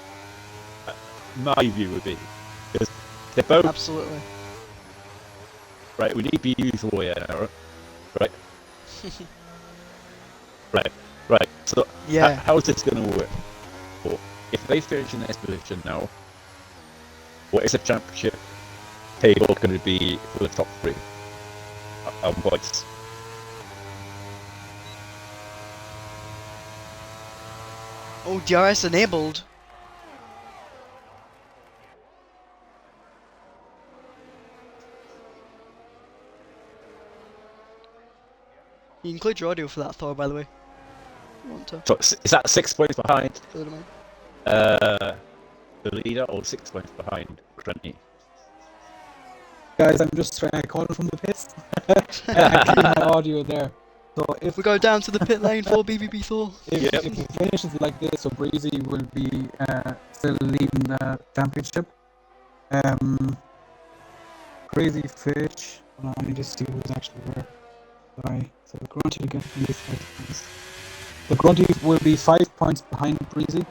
S2: My view would be because they're both
S1: absolutely
S2: right. We need BB4 here now, right? right. So
S1: yeah,
S2: how's this going to work? Well, if they finish in this position now, what is the championship table going to be for the top 3 on points?
S1: Oh, DRS enabled. You can include your audio for that, Thor, by the way. If you want to.
S2: So is that 6 points behind
S1: The
S2: the leader, or 6 points behind Grunty?
S3: Guys, I'm just calling from the pits. I cleared my audio there. So if
S1: we go down to the pit lane for BBB Thor.
S3: if it finishes like this, so Breezy will be still leading the championship. Crazy Fish. Hold on, let me just see who's actually where. Sorry. So Grunty again from these 5 points. The Grunty will be 5 points behind Breezy,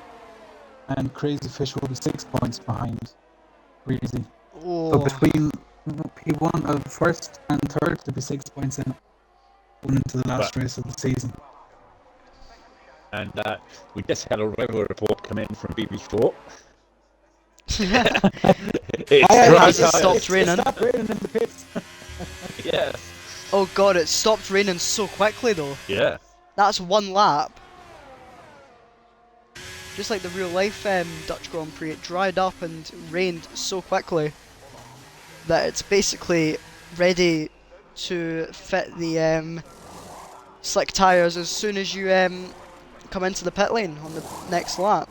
S3: and Crazy Fish will be 6 points behind Breezy.
S1: Oh.
S3: So between P1 first and third, there'll be 6 points in going into the last race of the season.
S2: And we just had a weather report come in from BB4.
S1: Has it stopped raining?
S3: It stopped raining in the pits.
S2: Yeah.
S1: Oh god, it stopped raining so quickly though.
S2: Yeah.
S1: That's 1 lap. Just like the real life Dutch Grand Prix, it dried up and rained so quickly that it's basically ready to fit the slick tyres as soon as you come into the pit lane on the next lap.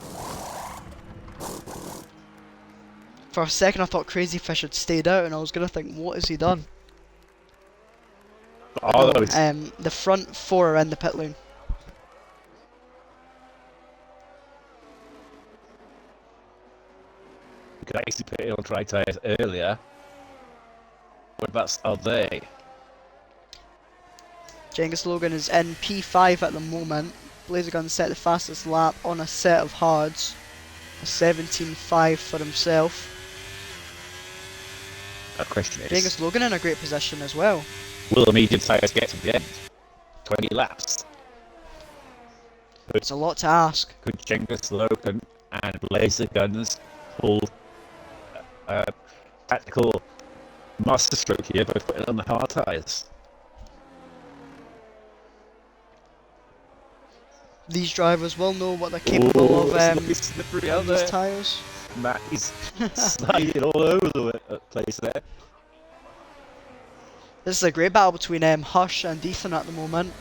S1: For a second I thought Crazy Fish had stayed out and I was going to think, what has he done?
S2: All
S1: No,
S2: those
S1: the front 4 are in the pit lane.
S2: could actually put it on dry tyres earlier. Whereabouts are they?
S1: Genghis Logan is in P5 at the moment. Blazergun set the fastest lap on a set of hards. A 17.5 for himself.
S2: The question is,
S1: Genghis Logan in a great position as well.
S2: will the medium tyres get to the end? 20 laps.
S1: It's a lot to ask.
S2: Could Genghis Logan and Laser Guns pull tactical masterstroke here by putting on the hard tyres?
S1: These drivers will know what they're capable of
S2: slippery
S1: on
S2: out
S1: these
S2: there.
S1: tyres.
S2: Matt is sliding all over the place there.
S1: This is a great battle between Hush and Ethan at the moment.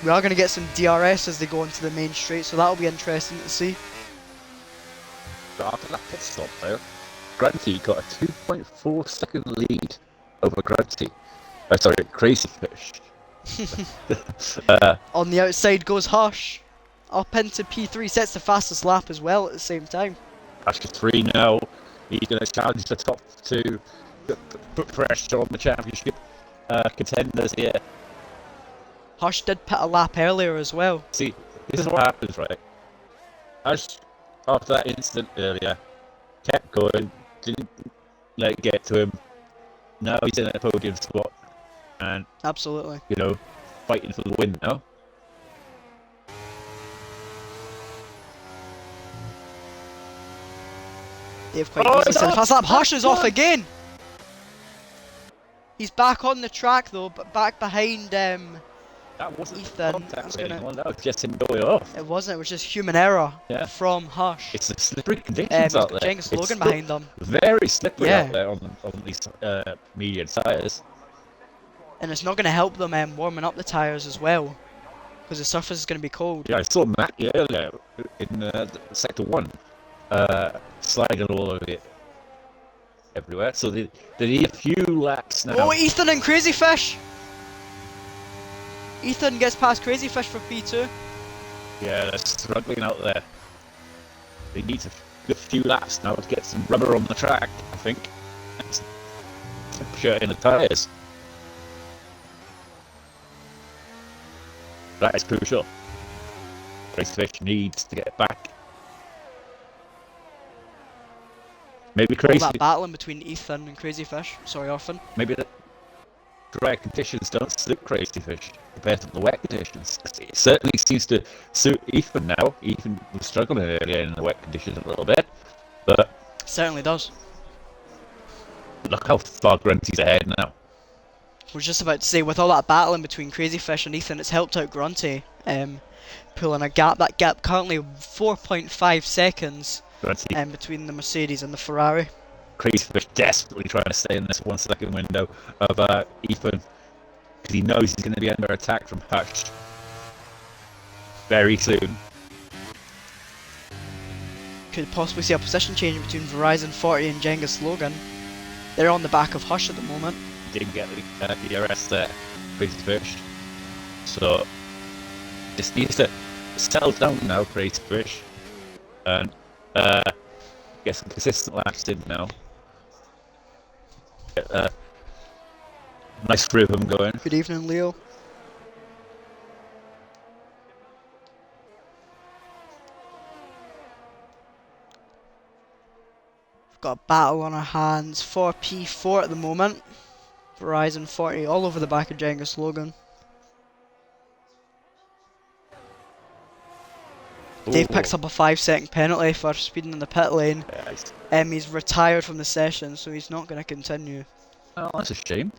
S1: We are going to get some DRS as they go into the main straight, so that'll be interesting to see.
S2: But after that pit stop though, Grunty got a 2.4 second lead over Grunty. Sorry, Crazy Fish.
S1: On the outside goes Hush. Up into P3, sets the fastest lap as well at the same time.
S2: After 3 now, he's going to challenge the top 2, put pressure on the championship contenders here.
S1: Hush did pit a lap earlier as well.
S2: See, this is what happens, right? As after that incident earlier, kept going, didn't let it get to him. Now he's in a podium spot, and
S1: Absolutely.
S2: you know, fighting for the win now.
S1: They've quite easily set the fast lap. Hush is off again. He's back on the track though, but back behind
S2: That wasn't
S1: Ethan.
S2: contact
S1: He's
S2: with
S1: gonna-
S2: anyone, that was just him going off.
S1: It wasn't, it was just human error from Hush.
S2: It's the slippery
S1: He's
S2: conditions out
S1: got
S2: there.
S1: Genghis
S2: It's
S1: Logan
S2: still
S1: behind them.
S2: very slippery
S1: Yeah.
S2: out there on these medium tyres.
S1: And it's not going to help them warming up the tyres as well. Because the surface is going to be cold.
S2: Yeah, I saw Matty earlier in Sector 1 sliding all over it everywhere. So they need a few laps now.
S1: Oh, Ethan and Crazy Fish! Ethan gets past Crazy Fish for P2.
S2: Yeah, they're struggling out there. They need a good few laps now to get some rubber on the track, I think. And some temperature in the tyres. That is crucial. Crazy Fish needs to get back. Maybe
S1: All
S2: Crazy.
S1: that battling between Ethan and Crazy Fish. Sorry, Orphan.
S2: Maybe the dry conditions don't suit Crazy Fish compared to the wet conditions. It certainly seems to suit Ethan now. Ethan was struggling earlier in the wet conditions a little bit, but
S1: Certainly does.
S2: look how far Grunty's ahead now.
S1: I was just about to say, with all that battling between Crazy Fish and Ethan, it's helped out Grunty. Pulling a gap. That gap currently 4.5 seconds
S2: Grunty,
S1: between the Mercedes and the Ferrari.
S2: Crazy Fish desperately trying to stay in this 1 second window of Ethan because he knows he's going to be under attack from Hush very soon.
S1: Could possibly see a position change between Verizon 40 and Genghis Logan. They're on the back of Hush at the moment.
S2: Didn't get the DRS there, Crazy Fish. So just needs to settle down now, Crazy Fish, and get some consistent laps in now. Get a nice rhythm going.
S1: Good evening, Leo. We've got a battle on our hands for P4 at the moment. Verizon 40 all over the back of Genghis Logan. Dave picks up a 5-second penalty for speeding in the pit lane. He's retired from the session, so he's not going to continue.
S2: Oh, that's a shame.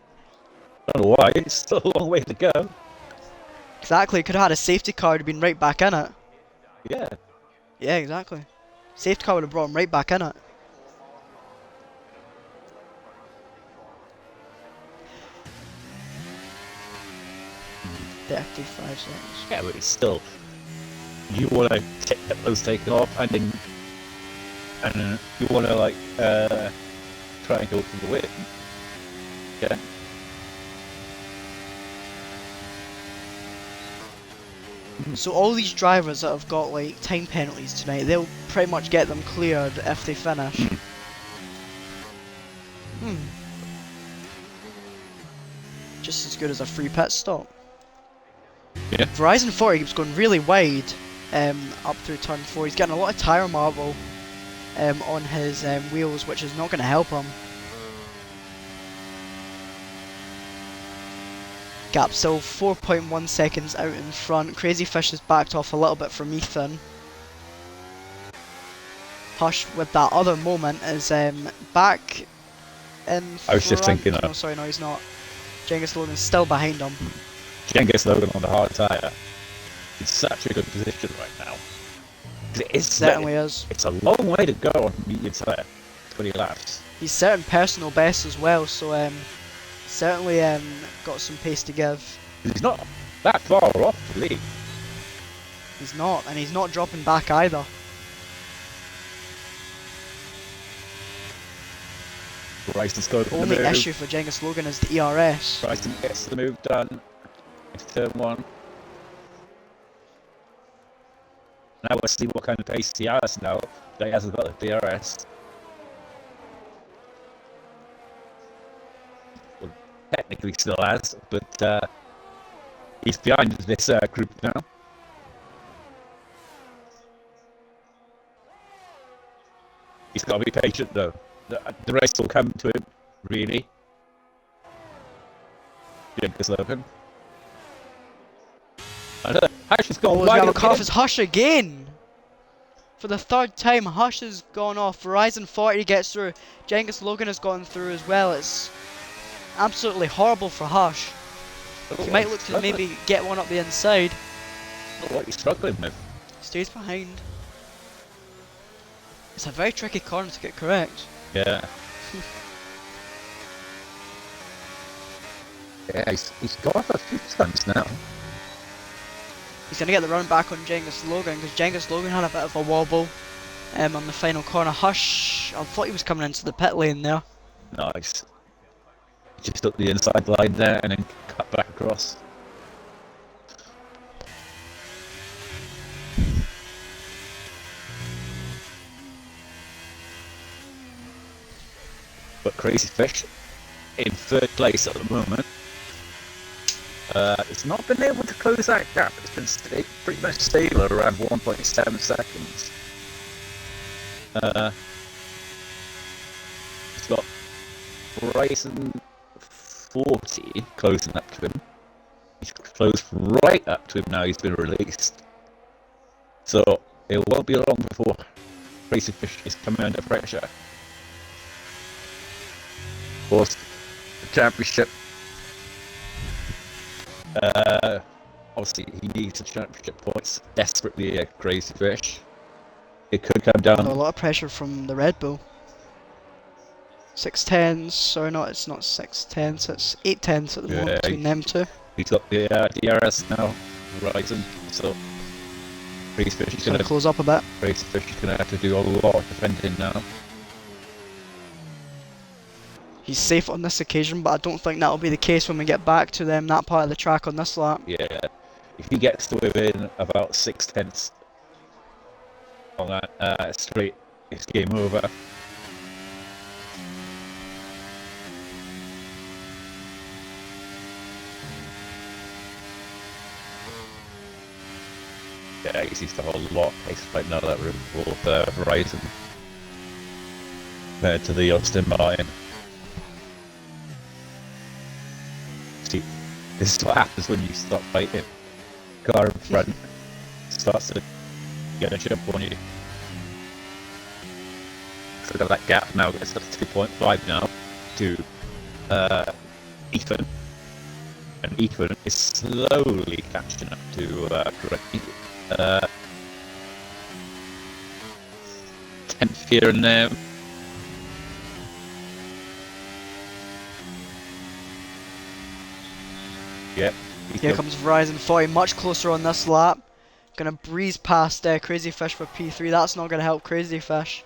S2: I don't know why, it's still a long way to go.
S1: Exactly, could have had a safety car, would have been right back in it.
S2: Yeah.
S1: Yeah, exactly. Safety car would have brought him right back in it. 35 seconds.
S2: Yeah, but it's still, you want to get those taken off, and then you want to like try and go for the win. Yeah.
S1: So all these drivers that have got like time penalties tonight, they'll pretty much get them cleared if they finish. Just as good as a free pit stop.
S2: Yeah.
S1: Verizon 40 keeps going really wide up through turn 4. He's getting a lot of tyre marble on his wheels, which is not going to help him. Gap still 4.1 seconds out in front. Crazy Fish has backed off a little bit from Ethan. Hush with that other moment is back in front.
S2: I was just thinking
S1: No, sorry, no, he's not. Genghis Logan's still behind him.
S2: Genghis Logan on the hard tyre. It's such a good position right now. It
S1: Certainly is.
S2: It's a long way to go on medium tyre. 20 laps.
S1: He's setting personal best as well, so certainly got some pace to give.
S2: He's not that far off the lead.
S1: He's not, and he's not dropping back either.
S2: Bryson's going
S1: The only issue for Genghis Logan is the ERS.
S2: Bryson gets the move done into turn 1. Now let's see what kind of pace he has now. He hasn't got the DRS. Well, technically still has, but he's behind this group now. He's got to be patient though. The race will come to him, really. Genghis Logan. Hush has gone
S1: We
S2: wide
S1: have a
S2: again.
S1: cut off his Hush again! For the third time, Hush has gone off. Verizon 40 gets through. Genghis Logan has gone through as well. It's absolutely horrible for Hush. He might look to maybe get one up the inside.
S2: What he's struggling with.
S1: Stays behind. It's a very tricky corner to get correct.
S2: Yeah. Yeah, he's got off a few times now.
S1: He's going to get the run back on Genghis Logan because Genghis Logan had a bit of a wobble on the final corner. Hush, I thought he was coming into the pit lane there.
S2: Nice. Just up the inside line there and then cut back across. But Crazy Fish in third place at the moment. It's not been able to close that gap. It's been pretty much stable at around 1.7 seconds. It's got Bryson 40 closing up to him. He's close right up to him now. He's been released. So it won't be long before Crazy Fish is coming under pressure. Of course, the championship. Obviously, he needs the championship points desperately at Crazy Fish. It could come down.
S1: A lot of pressure from the Red Bull. 610s, sorry, not it's not 610s, it's 810s at the moment between them two.
S2: He's got the DRS now, rising, so Crazy Fish is going to
S1: close up a bit.
S2: Crazy Fish is going to have to do a lot of defending now.
S1: He's safe on this occasion, but I don't think that'll be the case when we get back to that part of the track on this lap.
S2: Yeah, if he gets to within about 6/10 on that straight, it's game over. Yeah, he sees the whole lot. He's right now that room with Verizon compared to the Austin Martin. See, this is what happens when you stop fighting. Car in front starts to get a jump on you. So look at that gap now, gets up to 2.5 now to Ethan. And Ethan is slowly catching up to Greg. 10th here and there. Yep,
S1: Here comes Verizon 40, much closer on this lap. Gonna breeze past Crazy Fish for P3. That's not gonna help Crazy Fish.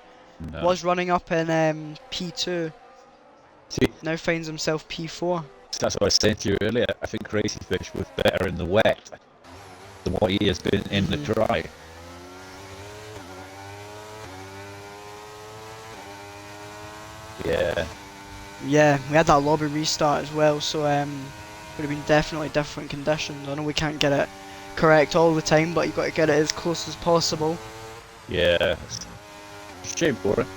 S2: No.
S1: Was running up in P2.
S2: See,
S1: Now finds himself P4.
S2: that's what I was saying to you earlier. I think Crazy Fish was better in the wet than what he has been in the dry. Yeah.
S1: Yeah, we had that lobby restart as well, so would have been definitely different conditions. I know we can't get it correct all the time, but you got to get it as close as possible.
S2: Yeah. Shame for it.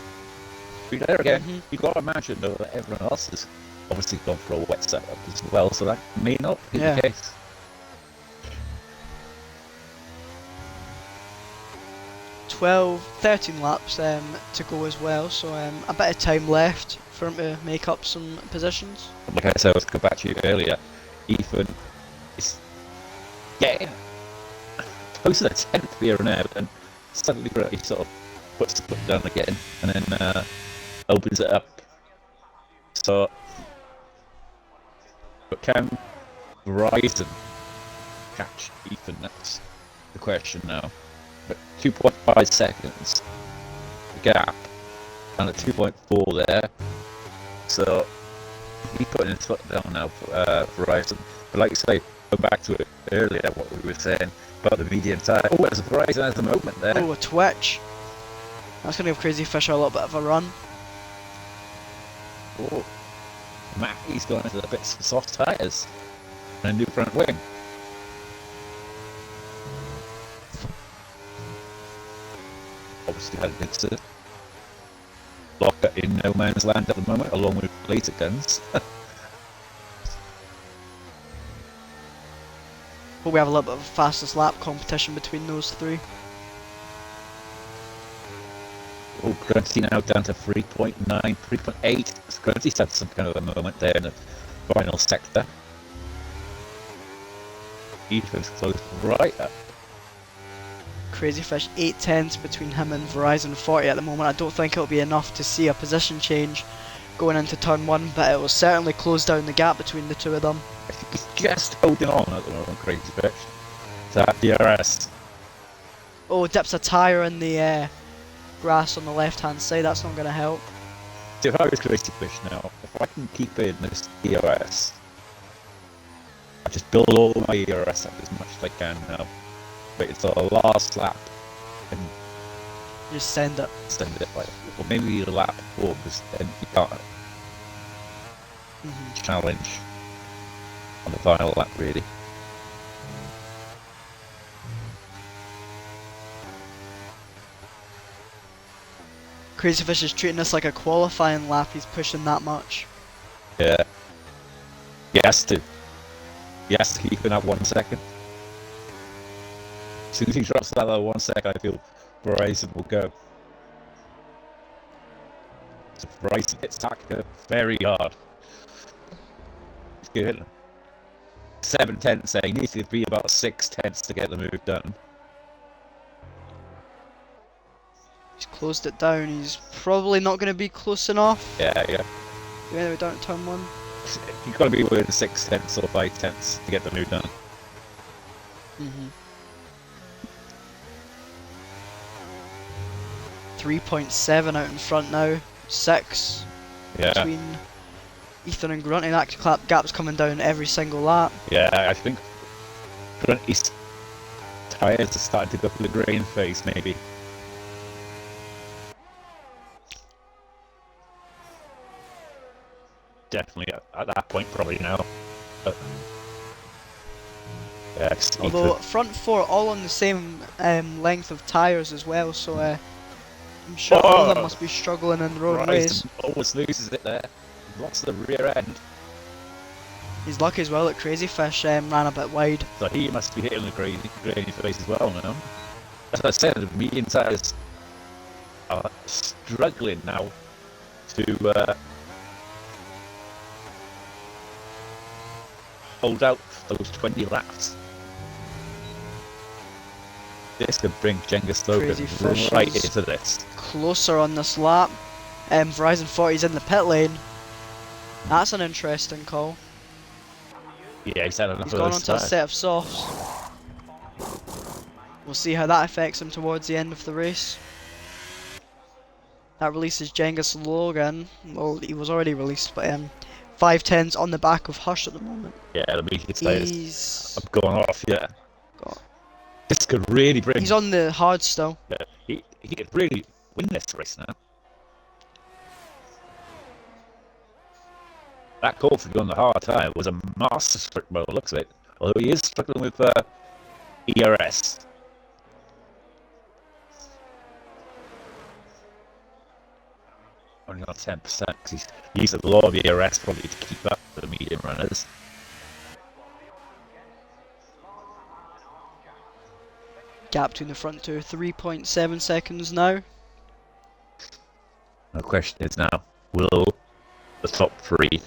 S2: But there again, you got to imagine though that everyone else has obviously gone for a wet setup as well, so that may not be the case.
S1: 13 laps to go as well, so a bit of time left for him to make up some positions.
S2: Like I said, I was going back to you earlier, Ethan is getting close to the 10th here and out, and suddenly he sort of puts the foot down again, and then opens it up. So, but can Verizon catch Ethan? That's the question now. But 2.5 seconds, the gap, and at 2.4 there. So he's putting his foot down now for Verizon. But like you say, go back to it earlier, what we were saying about the medium tire. Oh, there's Verizon at the moment there.
S1: Oh, a twitch. That's going to give Crazy Fish a little bit of a run.
S2: Oh, Mackey's gone into a bit soft tyres and a new front wing. Obviously had a good to lock it in no man's land at the moment, along with laser guns.
S1: But we have a little bit of a fastest lap competition between those three.
S2: Oh, Grunty now down to 3.9, 3.8. Grunty's had some kind of a moment there in the final sector. Ethan's close right up.
S1: Crazy Fish 8/10 between him and Verizon 40 at the moment. I don't think it'll be enough to see a position change going into turn 1, but it will certainly close down the gap between the two of them.
S2: I think he's just holding on at the moment, Crazy Fish. That DRS.
S1: Oh, dips a tyre in the grass on the left hand side. That's not going to help.
S2: So if I was Crazy Fish now, if I can keep in this DRS, I just build all my DRS up as much as I can now. But it's the last lap, and
S1: Just send it.
S2: send it like, or maybe the lap before, because then you can't challenge on the final lap really.
S1: Crazy Fish is treating this like a qualifying lap. He's pushing that much.
S2: Yeah, he has to. He has to keep in that 1 second. As soon as he drops that 1 second, I feel Verizon will go. So Verizon hits Taka very hard. It's good. 7/10 saying he needs to be about 6/10 to get the move done.
S1: He's closed it down. He's probably not going to be close enough.
S2: Yeah.
S1: Yeah, we're down at turn 1.
S2: You've got to be within 6/10 or 5/10 to get the move done.
S1: 3.7 out in front now. 6 between Ethan and Grunty. That gap's coming down every single lap.
S2: Yeah, I think Grunty's tyres are starting to go through the grain phase, maybe. Definitely at that point, probably now. But, yes,
S1: Although front 4 all on the same length of tyres as well, so I'm sure all of them must be struggling in their own ways.
S2: Always loses it there. Lots of the rear end.
S1: He's lucky as well that Crazy Fish ran a bit wide.
S2: So he must be hitting the grainy face as well now. As I said, the medium tyres are struggling now to hold out those 20 laps. This could bring Genghis Logan right into this.
S1: Closer on this lap. Verizon 40's in the pit lane. That's an interesting call.
S2: Yeah, he's had enough
S1: He's
S2: of
S1: gone
S2: those
S1: onto a
S2: tires.
S1: set of softs. We'll see how that affects him towards the end of the race. That releases Genghis Logan. Well, he was already released, but 510's on the back of Hush at the moment.
S2: Yeah, the medium tires
S1: He's
S2: have gone off. Yeah,
S1: got.
S2: this could really bring.
S1: He's on the hard still.
S2: He could really win this race now. That call for going the hard tire was a masterstroke by the looks of it. Although he is struggling with ERS. Only on 10% because he's used a lot of ERS probably to keep up with the medium runners.
S1: Gap between the front two, 3.7 seconds now.
S2: The question is now, will the top three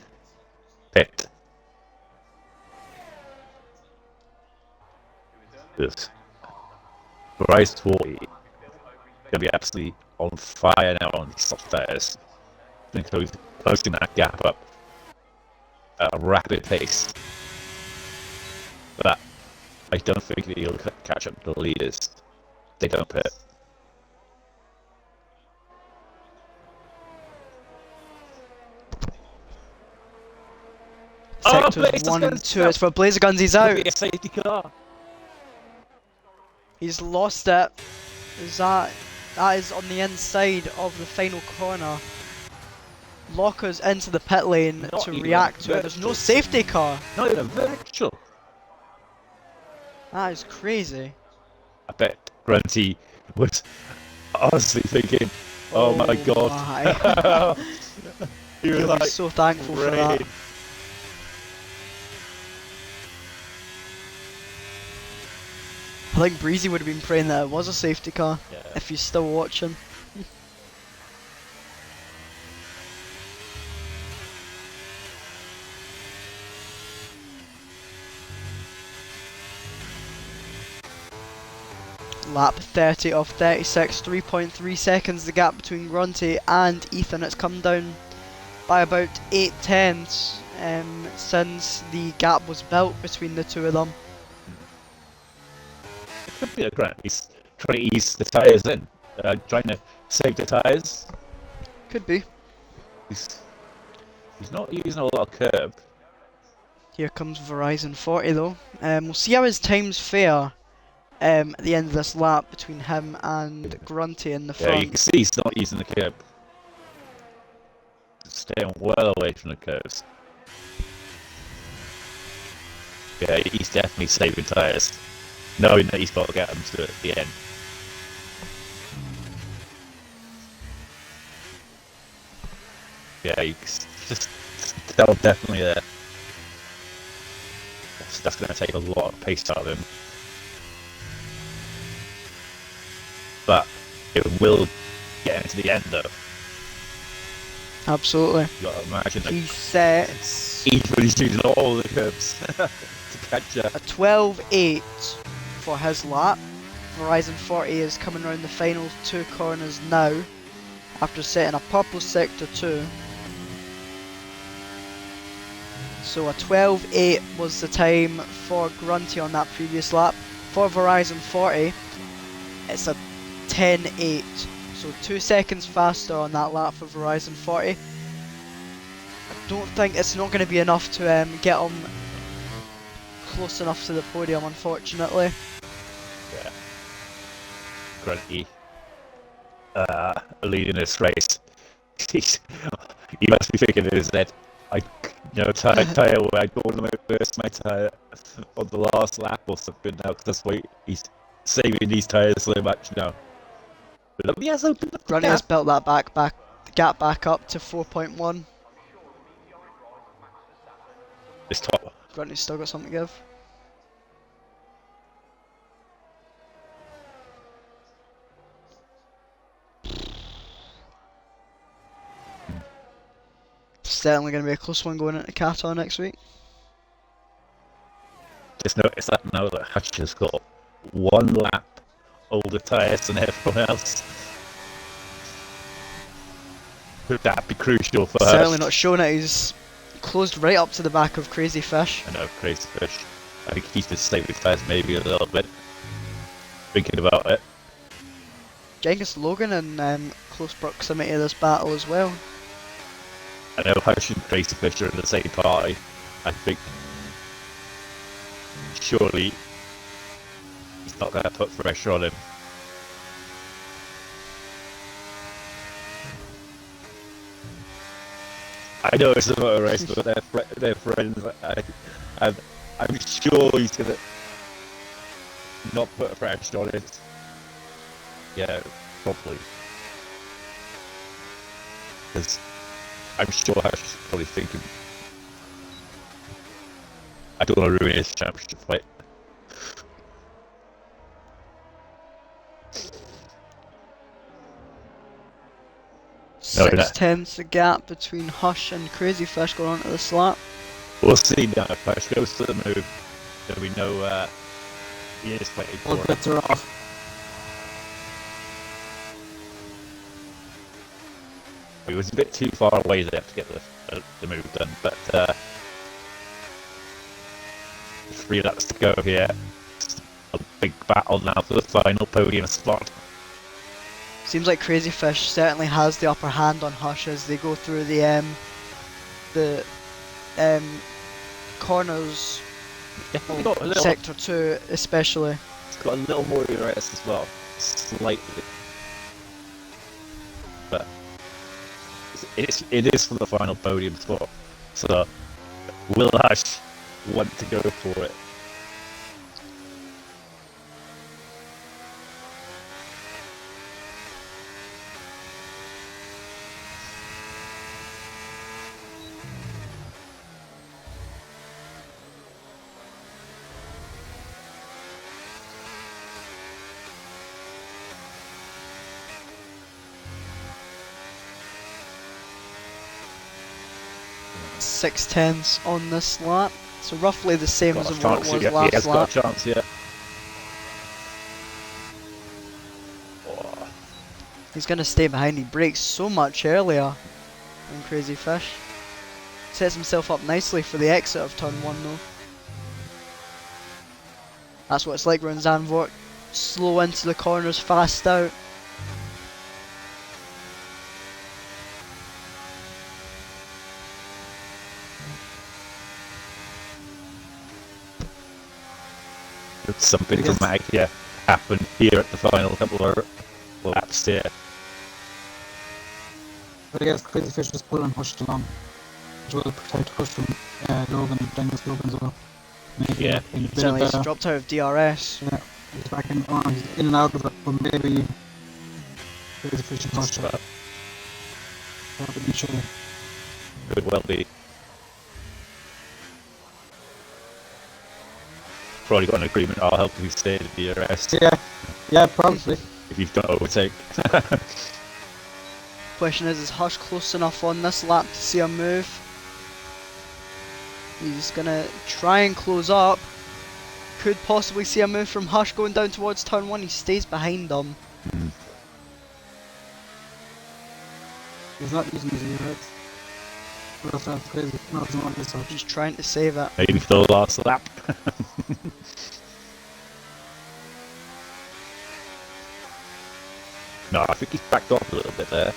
S2: pit? This Rise 40 going to be absolutely on fire now on these soft tires. Closing that gap up at a rapid pace. But I don't think that he'll catch up to the leaders. They don't pit.
S1: Sectors 1 and 2, it's for Blazer Guns, he's out.
S2: A safety car.
S1: He's lost it. That is on the inside of the final corner. Locker's into the pit lane
S2: Not
S1: to
S2: even
S1: react to it. There's no
S2: virtual.
S1: safety car.
S2: Not even virtual.
S1: That is crazy.
S2: I bet Grunty was honestly thinking, oh my god.
S1: My.
S2: He was
S1: He'll
S2: like,
S1: be so thankful for that.
S2: "Great."
S1: I think Breezy would have been praying that it was a safety car,
S2: Yeah.
S1: if he's still watching. Lap 30 of 36, 3.3 seconds the gap between Grunty and Ethan. It's come down by about 8/10 since the gap was built between the two of them.
S2: It could be a grunt. He's trying to ease the tyres in, trying to save the tyres.
S1: Could be.
S2: He's not using a lot of curb.
S1: Here comes Verizon 40 though. We'll see how his times fare at the end of this lap between him and Grunty in the
S2: Yeah, you
S1: front.
S2: can see he's not using the curb. Staying well away from the curves. Yeah, he's definitely saving tyres, knowing that he's got to get them to the end. Yeah, you can just tell definitely that that's going to take a lot of pace out of him. But it will get into the end though.
S1: Absolutely.
S2: You got to imagine that
S1: He sets
S2: he's using all the curves to catch up.
S1: a 12.8 for his lap. Verizon 40 is coming around the final two corners now after setting a purple sector 2. So a 12.8 was the time for Grunty on that previous lap. For Verizon 40, it's a 10.8. So 2 seconds faster on that lap for Verizon 40. I don't think it's not going to be enough to get him close enough to the podium, unfortunately.
S2: Yeah. Grunty leading this race. He must be thinking in his head, tyre where I don't want to burst my tyre on the last lap or something now, because that's why he's saving these tyres so much now. But he has opened up the
S1: Grunty has
S2: gap.
S1: built that the gap back up to 4.1.
S2: This top.
S1: Grunty's still got something to give. Certainly going to be a close one going into Qatar next week.
S2: Just notice that now that Hutch has got one lap older tyres than everyone else. Would that be crucial for
S1: Certainly
S2: Hutch?
S1: not showing it. He's closed right up to the back of Crazy Fish.
S2: I know, Crazy Fish. I think he's just slightly fast, maybe a little bit. Thinking about it.
S1: Genghis Logan in close proximity to this battle as well.
S2: I know Hush and Crazy Fish are in the same party. I think surely he's not going to put pressure on him. I know it's a motor race, but they're friends. I'm sure he's going to not put pressure on it. Yeah, probably. Because I'm sure Hush is probably thinking, I don't want to ruin his championship fight. No,
S1: 6/10 the gap between Hush and Crazy Fish going on to the slap.
S2: We'll see now if Hush goes to the move. So we know he is fighting for
S3: All
S2: it.
S3: bets are off.
S2: He was a bit too far away there to get the move done, but 3 laps to go here. It's a big battle now for the final podium spot.
S1: Seems like Crazy Fish certainly has the upper hand on Hush as they go through the corners.
S2: Definitely got a little,
S1: Sector 2 especially.
S2: it's got a little more ERS as well, slightly. But it is for the final podium spot. So will Hush want to go for it?
S1: Six tenths on this lap, so roughly the same
S2: Got
S1: as
S2: a
S1: what
S2: chance,
S1: it was
S2: he
S1: last
S2: has
S1: lap.
S2: got a chance, yeah. Oh.
S1: He's going to stay behind. He brakes so much earlier than Crazy Fish. Sets himself up nicely for the exit of turn 1 though. That's what it's like around Zandvoort. Slow into the corners, fast out.
S2: Something
S3: Yes.
S2: dramatic here happened here at the final couple of laps here.
S3: But I guess Crazy Fish was pulling Hush along, which will protect Hush from Logan and Genghis Logan as well. Maybe
S2: Yeah.
S3: in a bit
S1: Certainly
S3: of
S1: he's dropped out of DRS.
S3: yeah, he's back he's in and out of it, but maybe Crazy Fish and Hush are helping each other.
S2: Could well be. Probably got an agreement. I'll help if you stay to the arrest
S3: Yeah, probably.
S2: if you've got overtake.
S1: Question is Hush close enough on this lap to see a move? He's gonna try and close up. Could possibly see a move from Hush going down towards turn 1. He stays behind them.
S3: He's not using his earheads. That's crazy. No, it's not this Hush.
S1: He's trying to save it.
S2: Maybe for the last lap. No, I think he's backed off a little bit there.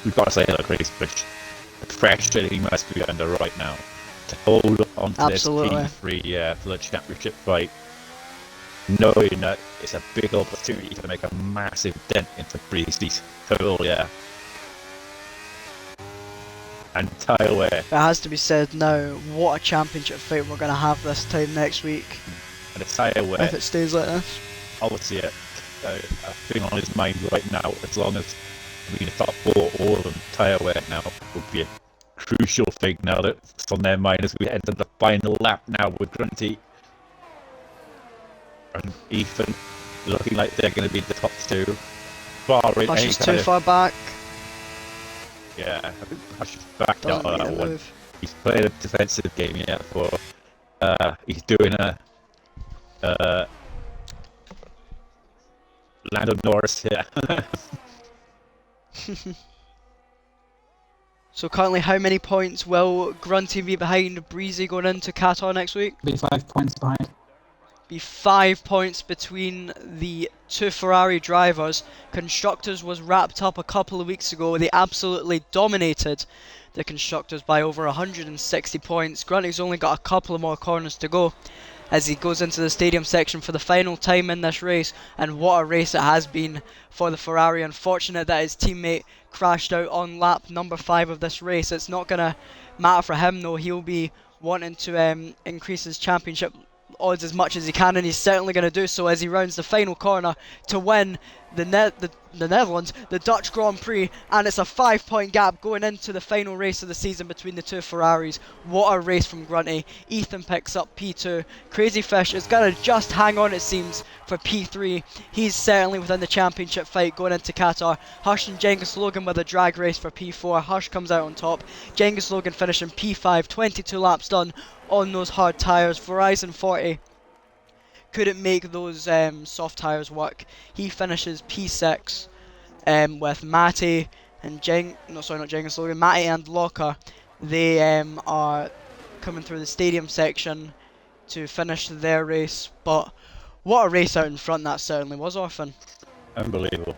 S2: We've got to say hello, Crazy Fish. The pressure he must be under right now to hold on to
S1: Absolutely.
S2: this P3 for the championship fight, knowing that it's a big opportunity to make a massive dent into Breezy's total, and tie away.
S1: It has to be said now, what a championship fight we're going to have this time next week.
S2: And a tie away,
S1: If it stays like this.
S2: obviously a thing on his mind right now, as long as we can top 4 all of them tie away now, would be a crucial thing now that it's on their mind as we enter the final lap now with Grunty and Ethan looking like they're going to be the top 2. Barring
S1: Hush
S2: any
S1: is
S2: kind
S1: too
S2: of,
S1: far back.
S2: yeah, I think Hush is backed out
S1: Doesn't
S2: of
S1: make
S2: that
S1: a
S2: one.
S1: move.
S2: He's playing a defensive game, for he's doing a Lando Norris here.
S1: So currently, how many points will Grunty be behind Breezy going into Qatar next week?
S3: Be 5 points behind.
S1: Be 5 points between the two Ferrari drivers. Constructors was wrapped up a couple of weeks ago. They absolutely dominated the Constructors by over 160 points. Grunty's only got a couple of more corners to go as he goes into the stadium section for the final time in this race, and what a race it has been for the Ferrari. Unfortunate that his teammate crashed out on lap number 5 of this race. It's not going to matter for him though. He'll be wanting to increase his championship odds as much as he can, and he's certainly going to do so as he rounds the final corner to win the Netherlands, the Dutch Grand Prix, and it's a 5-point gap going into the final race of the season between the two Ferraris. What a race from Grunty. Ethan picks up P2. Crazy Fish is going to just hang on, it seems, for P3. He's certainly within the championship fight going into Qatar. Hush and Genghis Logan with a drag race for P4. Hush comes out on top. Genghis Logan finishing P5, 22 laps done on those hard tyres. Verizon 40 couldn't make those soft tyres work. He finishes P6 with Matty and not Genghis Logan, Matty and Locker. They are coming through the stadium section to finish their race, but what a race out in front that certainly was, Orphan.
S2: Unbelievable.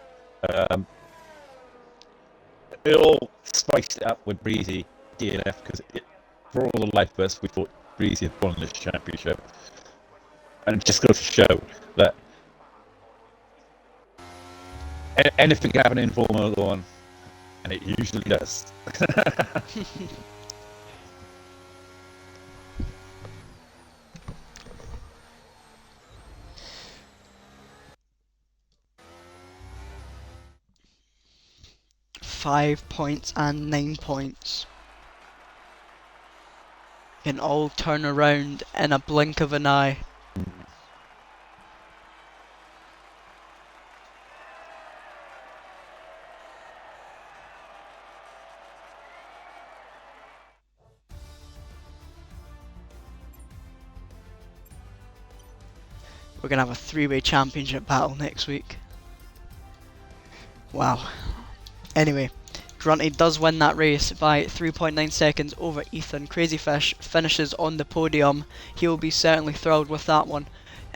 S2: It all spiced it up with Breezy DNF because for all the life of us, we thought Breezy had won this championship. And it just goes to show that anything can happen in Formula 1, and it usually does.
S1: Five points and 9 points can all turn around in a blink of an eye. We're going to have a three-way championship battle next week. Wow. Anyway, Grunty does win that race by 3.9 seconds over Ethan. Crazy Fish finishes on the podium. He'll be certainly thrilled with that one.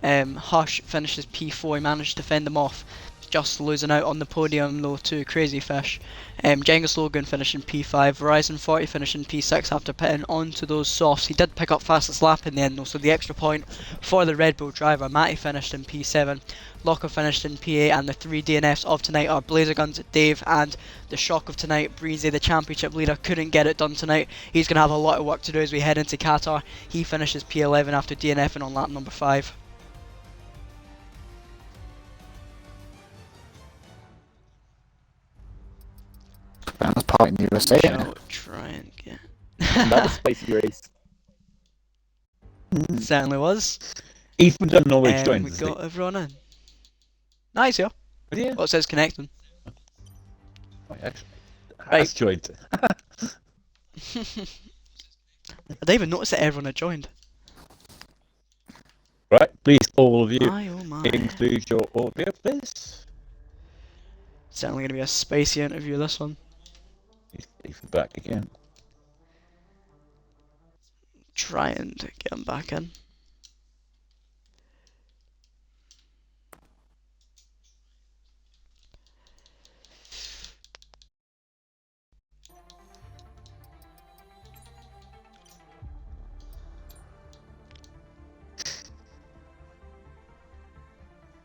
S1: Hush finishes P4. He managed to fend them off. Just losing out on the podium though to Crazy Fish. Genghis Logan finishing P5, Verizon 40 finishing P6 after pitting onto those softs. He did pick up fastest lap in the end though, so the extra point for the Red Bull driver. Matty finished in P7, Locker finished in P8, and the three DNFs of tonight are Blazer Guns, Dave, and the shock of tonight, Breezy, the championship leader, couldn't get it done tonight. He's going to have a lot of work to do as we head into Qatar. He finishes P11 after DNFing on lap number 5.
S4: That was part in the USA.
S1: Shall try and get.
S4: That was a spicy race.
S1: Certainly was.
S2: Ethan doesn't always join.
S1: We got everyone in. Nice, yeah.
S2: Yeah.
S1: Well, it says connecting.
S2: Oh, actually,
S1: Right.
S2: has joined.
S1: I didn't even notice that everyone had joined.
S2: Right, please, all of you,
S1: My oh my.
S2: include your audio, please.
S1: Certainly going to be a spicy interview, this one.
S2: Ethan back again.
S1: Try and get him back in.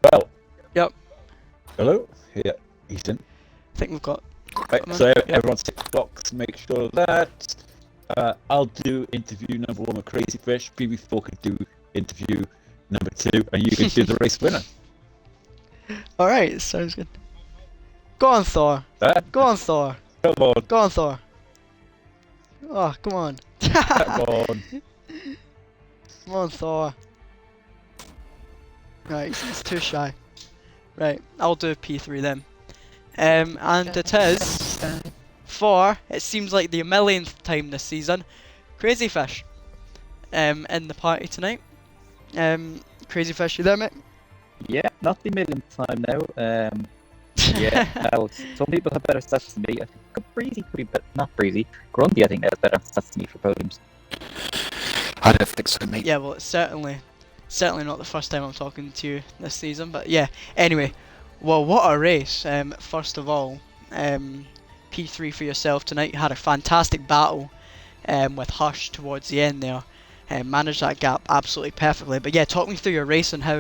S2: Well.
S1: Yep.
S2: Hello. Here, Ethan.
S1: I think we've got.
S2: Right, so everyone's tick the box. Make sure that I'll do interview number 1 with Crazy Fish. BB4 could do interview number 2, and you can do the race winner.
S1: Alright, sounds good. Go on, Thor. Go on, Thor.
S2: Come on.
S1: Go on, Thor. Oh, come on.
S2: Come on.
S1: Come on, Thor. Right, he's too shy. Right, I'll do P3 then. And it is for, it seems like the millionth time this season, Crazy Fish in the party tonight. Crazy Fish, you there, mate?
S4: Yeah, not the millionth time now. Yeah, some people have better stats than me. I think Breezy could be better. Not Breezy. Grundy, I think, has better stats than me for podiums.
S5: I don't think so, mate.
S1: Yeah, well, it's certainly not the first time I'm talking to you this season, but yeah. Anyway, well, what a race! First of all, P3 for yourself tonight. You had a fantastic battle with Hush towards the end there. Managed that gap absolutely perfectly. But yeah, talk me through your race and how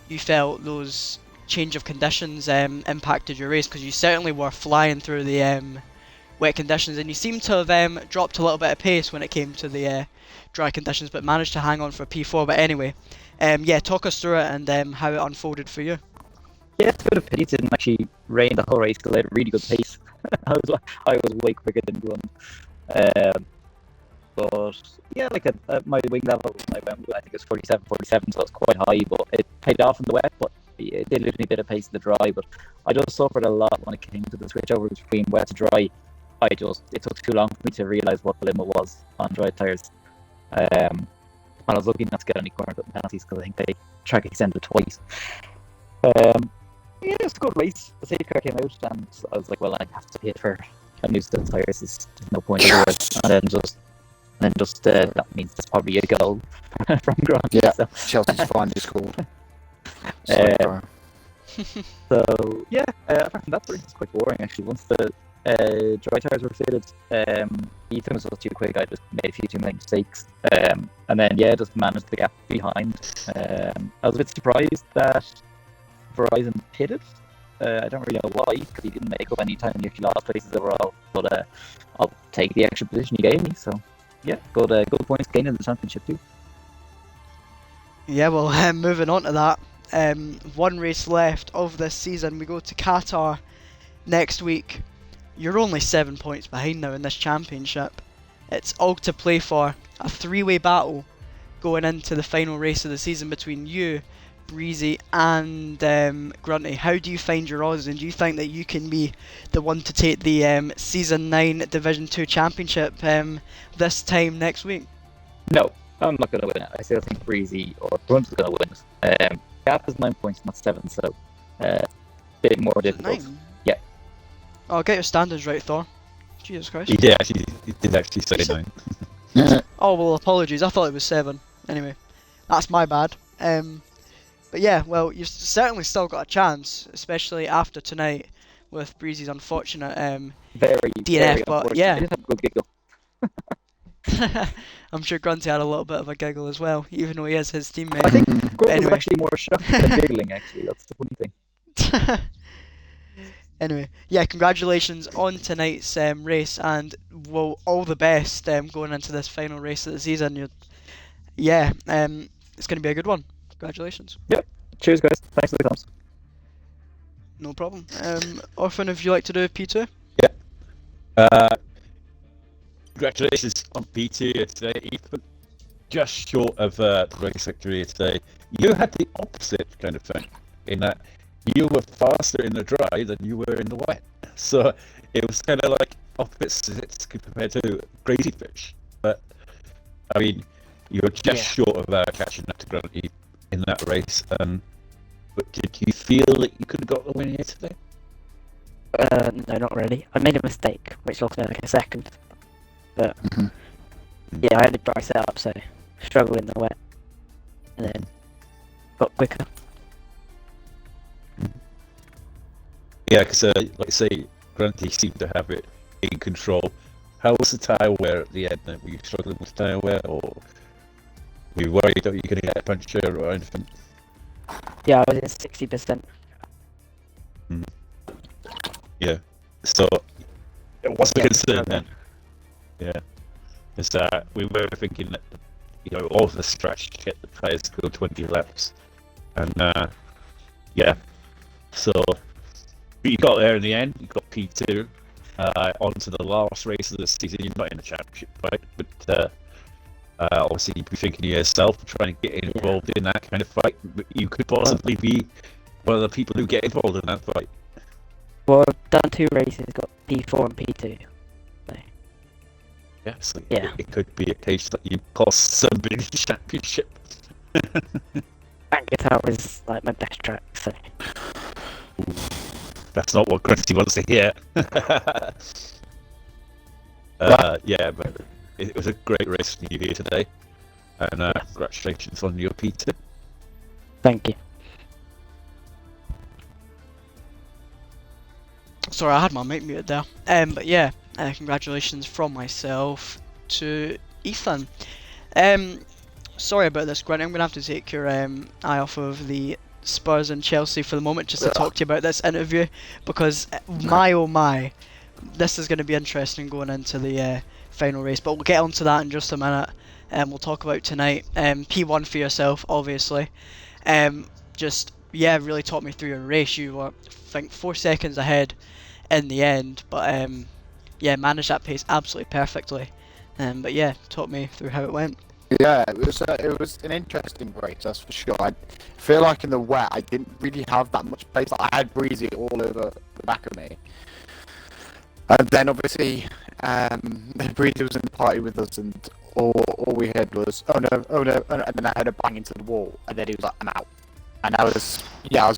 S1: you felt those change of conditions impacted your race, because you certainly were flying through the wet conditions, and you seem to have dropped a little bit of pace when it came to the dry conditions, but managed to hang on for P4. But anyway, yeah, talk us through it and how it unfolded for you.
S4: Yeah, it's a bit of pity it didn't actually rain the whole race because I had a really good pace. I was way quicker than Grund. But yeah, like at my wing level, I think it was 47, so it's quite high, but it paid off in the wet, but it did lose me a bit of pace in the dry. But I just suffered a lot when it came to the switchover between wet to dry. It took too long for me to realise what the limit was on dry tyres. And I was lucky not to get any corner cut penalties because I think they track extended twice. Yeah, it was a good race. The safety car came out, and I was like, well, I have to pay for a new set of tyres. There's no point otherwise. And then just that means there's probably a goal from Grant.
S5: Yeah,
S4: So.
S5: Chelsea's finally scored.
S4: So yeah, apart from that, the race was quite boring actually. Once the dry tyres were fitted, Ethan was just too quick. I just made a few too many mistakes, and then yeah, just managed the gap behind. I was a bit surprised that Verizon pitted. I don't really know why, because he didn't make up any time. He actually lost places overall, but I'll take the extra position he gave me. So yeah, good points gained in the championship too.
S1: Yeah, well, moving on to that. One race left of this season. We go to Qatar next week. You're only 7 points behind now in this championship. It's all to play for. A three-way battle going into the final race of the season between you, Breezy, and Grunty. How do you find your odds, and do you think that you can be the one to take the Season 9 Division 2 Championship this time next week?
S4: No, I'm not going to win it. I still think Breezy or Grunt is going to win it. Gap is 9 points, not 7, so a bit more difficult.
S1: 9?
S4: Yeah.
S1: Oh, get your standards right, Thor. Jesus Christ.
S2: He did actually say 9.
S1: Oh, well, apologies. I thought it was 7. Anyway, that's my bad. But yeah, well, you've certainly still got a chance, especially after tonight with Breezy's unfortunate
S4: Very
S1: DNF. But yeah,
S4: I did have a good giggle.
S1: I'm sure Grunty had a little bit of a giggle as well, even though he is his teammate.
S4: I think Grunt
S1: anyway.
S4: was actually more shocked than giggling, actually. That's the funny thing.
S1: Anyway, yeah, congratulations on tonight's race, and well, all the best going into this final race of the season. It's going to be a good one. Congratulations.
S4: Yep. Cheers, guys. Thanks for the comments.
S1: No problem. Orphan, if you like to do P2?
S2: Yeah. Congratulations on P2 today, Ethan. Just short of the race victory today. You had the opposite kind of thing, in that you were faster in the dry than you were in the wet. So it was kind of like opposites compared to Crazy Fish. But, I mean, you were just short of catching up to Grunty in that race. But did you feel that you could have got the win here today?
S6: No, not really. I made a mistake, which lost me like a second. But yeah, I had a dry setup, so struggled in the wet, and then got quicker.
S2: Yeah, because like I say, Grunty seemed to have it in control. How was the tyre wear at the end? Were you struggling with tyre wear, or were you worried that you were going to get a puncture or anything?
S6: Yeah, I was at 60%.
S2: Yeah, so it was a concern then. Yeah, because we were thinking that, all the stretch to get the players to go 20 laps, and so you got there in the end. You got P2 on to the last race of the season. You're not in the championship fight, but obviously you'd be thinking of yourself, trying to get involved in that kind of fight. But you could possibly be one of the people who get involved in that fight.
S6: Well, I've done 2 races, got P4 and P2. So.
S2: Yeah, so
S6: Yeah.
S2: it could be a case that you cost somebody the championship.
S6: Thank Qatar is like my best track, so
S2: That's not what Grunty wants to hear. Yeah, but it was a great race from you here today, and congratulations on your P2.
S6: thank you.
S1: Sorry, I had my mic muted there. But yeah, congratulations from myself to Ethan. Sorry about this, Grant. I'm gonna have to take your eye off of the Spurs and Chelsea for the moment, just to talk to you about this interview, because my oh my, this is going to be interesting going into the final race. But we'll get onto that in just a minute. We'll talk about tonight. P1 for yourself, obviously. Just really talk me through your race. You were, I think, 4 seconds ahead in the end, but managed that pace absolutely perfectly. But yeah, talk me through how it went.
S5: Yeah, it was an interesting race, that's for sure. I feel like in the wet, I didn't really have that much pace. Like, I had Breezy all over the back of me. And then obviously, Breezy was in the party with us, and all we heard was, oh no, and then I heard a bang into the wall, and then he was like, I'm out. And I was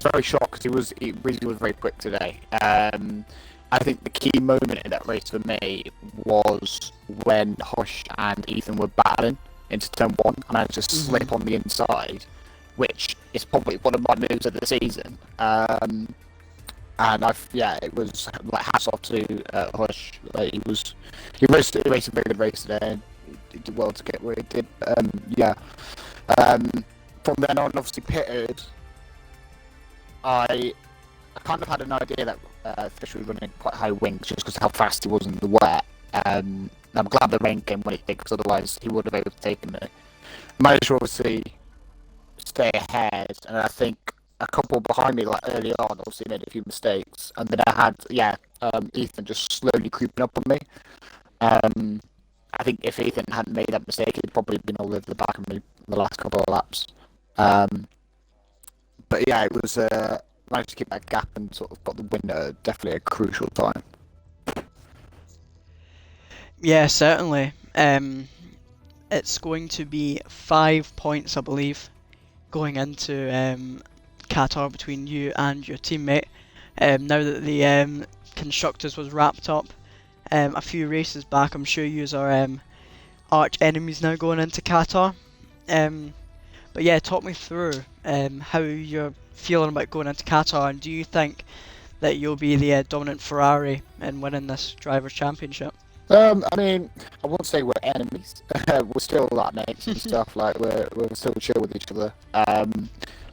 S5: very shocked, because Breezy was very quick today. I think the key moment in that race for me was when Hush and Ethan were battling into turn 1, and I just slip on the inside, which is probably one of my moves of the season. And it was like hats off to Hush. Like, he raced a very good race today, and he did well to get where he did. From then on, obviously pitted. I kind of had an idea that Fish was running quite high wings just because of how fast he was in the wet. I'm glad the rain came when it did, because otherwise he would have overtaken me. Managed to obviously stay ahead, and I think a couple behind me, like early on, obviously made a few mistakes, and then I had Ethan just slowly creeping up on me. I think if Ethan hadn't made that mistake, he'd probably been all over the back of me the last couple of laps. But yeah, it was managed to keep that gap and sort of got the win at definitely a crucial time.
S1: Yeah, certainly. It's going to be 5 points, I believe, going into Qatar between you and your teammate. Now that the constructors was wrapped up a few races back, I'm sure you are arch enemies now going into Qatar. But yeah, talk me through how you're feeling about going into Qatar, and do you think that you'll be the dominant Ferrari in winning this Drivers' Championship?
S5: I mean, I won't say we're enemies. We're still like mates and stuff. Like we're still chill with each other.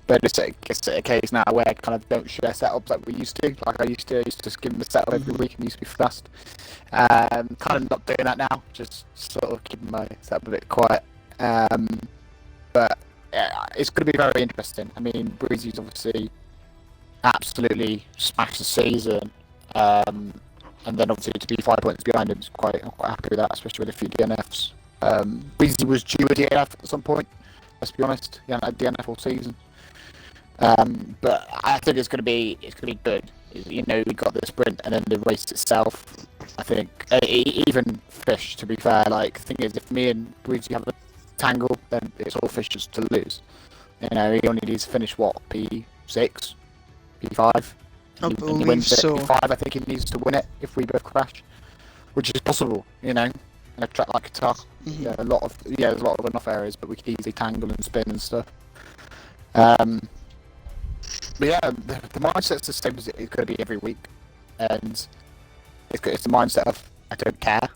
S5: But it's a case now where I kind of don't share setups like we used to. Like I used to just give them the setup every week and used to be fast. Kind of not doing that now. Just sort of keeping my setup a bit quiet. But yeah, it's going to be very interesting. I mean, Breezy's obviously absolutely smashed the season. And then obviously to be 5 points behind him is I'm quite happy with that, especially with a few DNFs. Breezy was due a DNF at some point, let's be honest. He hadn't had DNF all season. But I think it's gonna be good. You know, we got the sprint and then the race itself. I think even Fish, to be fair, like the thing is, if me and Breezy have a tangle, then it's all Fish's to lose. You know, he only needs to finish what, P6, P5.
S1: I believe so.
S5: P5, I think he needs to win it if we both crash, which is possible. You know, in a track like Qatar, there's a lot of enough areas, but we could easily tangle and spin and stuff. But yeah, the mindset's the same as it's going to be every week, and it's the mindset of I don't care.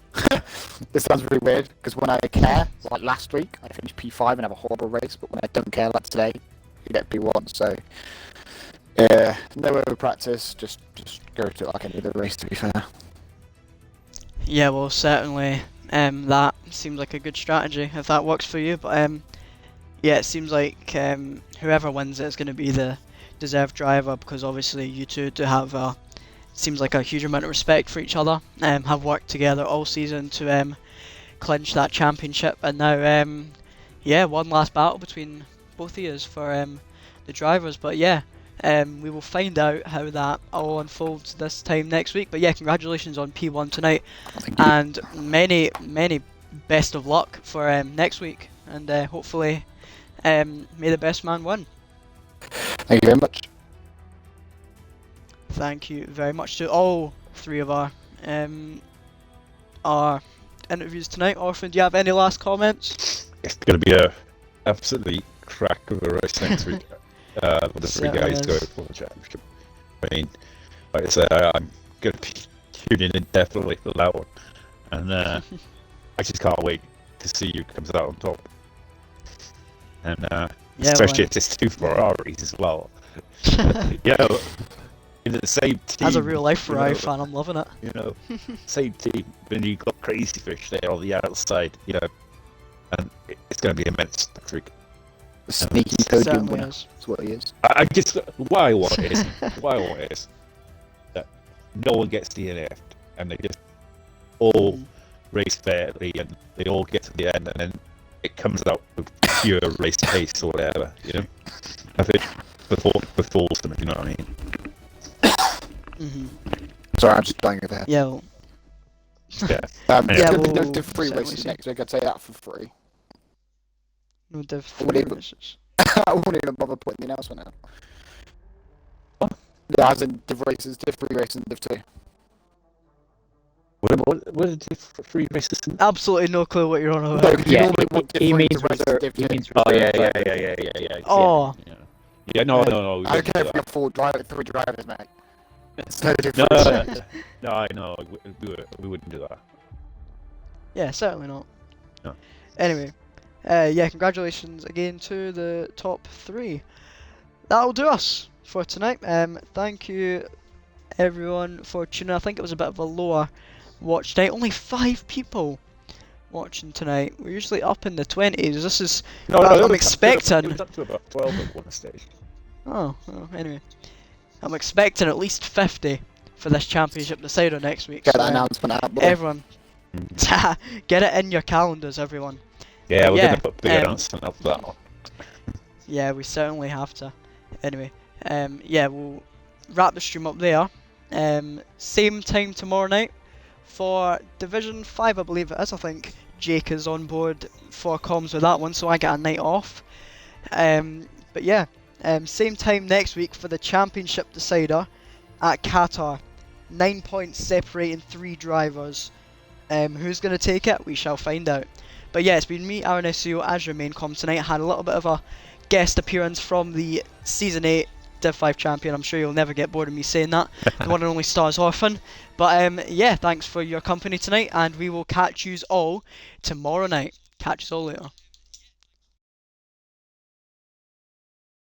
S5: This sounds really weird, because when I care, like last week, I finished P5 and have a horrible race, but when I don't care, like today, you get P1. So no over practice, just go to it like any other race, to be fair.
S1: Yeah, well, certainly that seems like a good strategy if that works for you. But yeah, it seems like whoever wins it is going to be the deserved driver, because obviously you two do have seems like a huge amount of respect for each other. Have worked together all season to clinch that championship, and now one last battle between both of you for the drivers. But yeah. We will find out how that all unfolds this time next week. But yeah, congratulations on P1 tonight, and many best of luck for next week, and hopefully may the best man win.
S5: Thank you very much.
S1: Thank you very much to all three of our interviews tonight. Orphan, do you have any last comments?
S2: It's going to be a absolutely crack of a race next week. With the three
S1: Certainly
S2: guys
S1: is.
S2: going for the championship. I mean, like I said, I'm going to be tuning in definitely for that one, and I just can't wait to see who comes out on top. And especially if it's two Ferraris as well. Yeah, in the same team.
S1: As a real life
S2: you
S1: Ferrari
S2: know,
S1: fan, I'm loving it.
S2: You know, same team. Then you got Crazy Fish there on the outside. You know, and it's going to be immense next week.
S5: The sneaky podium
S1: Certainly
S5: winner.
S1: is.
S5: That's what he is.
S2: I just what I want is that no one gets DNF'd and they just all race fairly and they all get to the end and then it comes out with pure race pace or whatever, you know. I think before them, if you know what I mean.
S5: Sorry, I'm just dying over here.
S1: Yeah, well,
S2: Yeah.
S5: It's
S1: Yeah,
S5: going to be
S1: we'll
S5: no Div 3
S1: certainly
S5: races
S1: see.
S5: next week, I'd say that for free.
S1: no Div
S5: What
S1: 3
S5: do you-
S1: races.
S5: I wouldn't even bother putting the announcement out. Yeah, as in Div 3 races and Div 2.
S2: What did the three races?
S1: Absolutely no clue what you're on
S5: No,
S1: about.
S5: 'cause you
S4: Yeah,
S5: normally put Div
S4: he
S5: 3
S4: means
S5: races and Div 2.
S2: Oh yeah.
S1: Oh,
S2: Yeah, no. We
S5: I don't
S2: wouldn't
S5: care
S2: do
S5: if we
S2: that.
S5: have three drivers, mate. It's no Div
S2: No,
S5: 3.
S2: no, I know. We wouldn't do that.
S1: yeah, certainly not.
S2: No.
S1: Anyway, yeah, congratulations again to the top three. That'll do us for tonight. Thank you everyone for tuning. I think it was a bit of a lower watch night. Only 5 people watching tonight. We're usually up in the 20s. This is
S2: No,
S1: what
S2: it
S1: I'm
S2: was
S1: expecting.
S2: It was up to about 12 at one stage.
S1: Oh, anyway. I'm expecting at least 50 for this championship decider next week.
S5: Get
S1: So,
S5: that announcement out, boy.
S1: everyone, get it in your calendars, everyone.
S2: Yeah,
S1: But
S2: we're
S1: yeah,
S2: going to put big announcement up for that one.
S1: Yeah, we certainly have to. Anyway, yeah, we'll wrap the stream up there. Same time tomorrow night for Division 5, I believe it is. I think Jake is on board for comms with that one, so I get a night off. But yeah, same time next week for the championship decider at Qatar. 9 points separating 3 drivers. Who's going to take it? We shall find out. But yeah, it's been me, Aaron SEO, as your main comms tonight. I had a little bit of a guest appearance from the Season 8 Div 5 champion. I'm sure you'll never get bored of me saying that. The one and only Stars Orphan. But yeah, thanks for your company tonight, and we will catch yous all tomorrow night. Catch yous all later.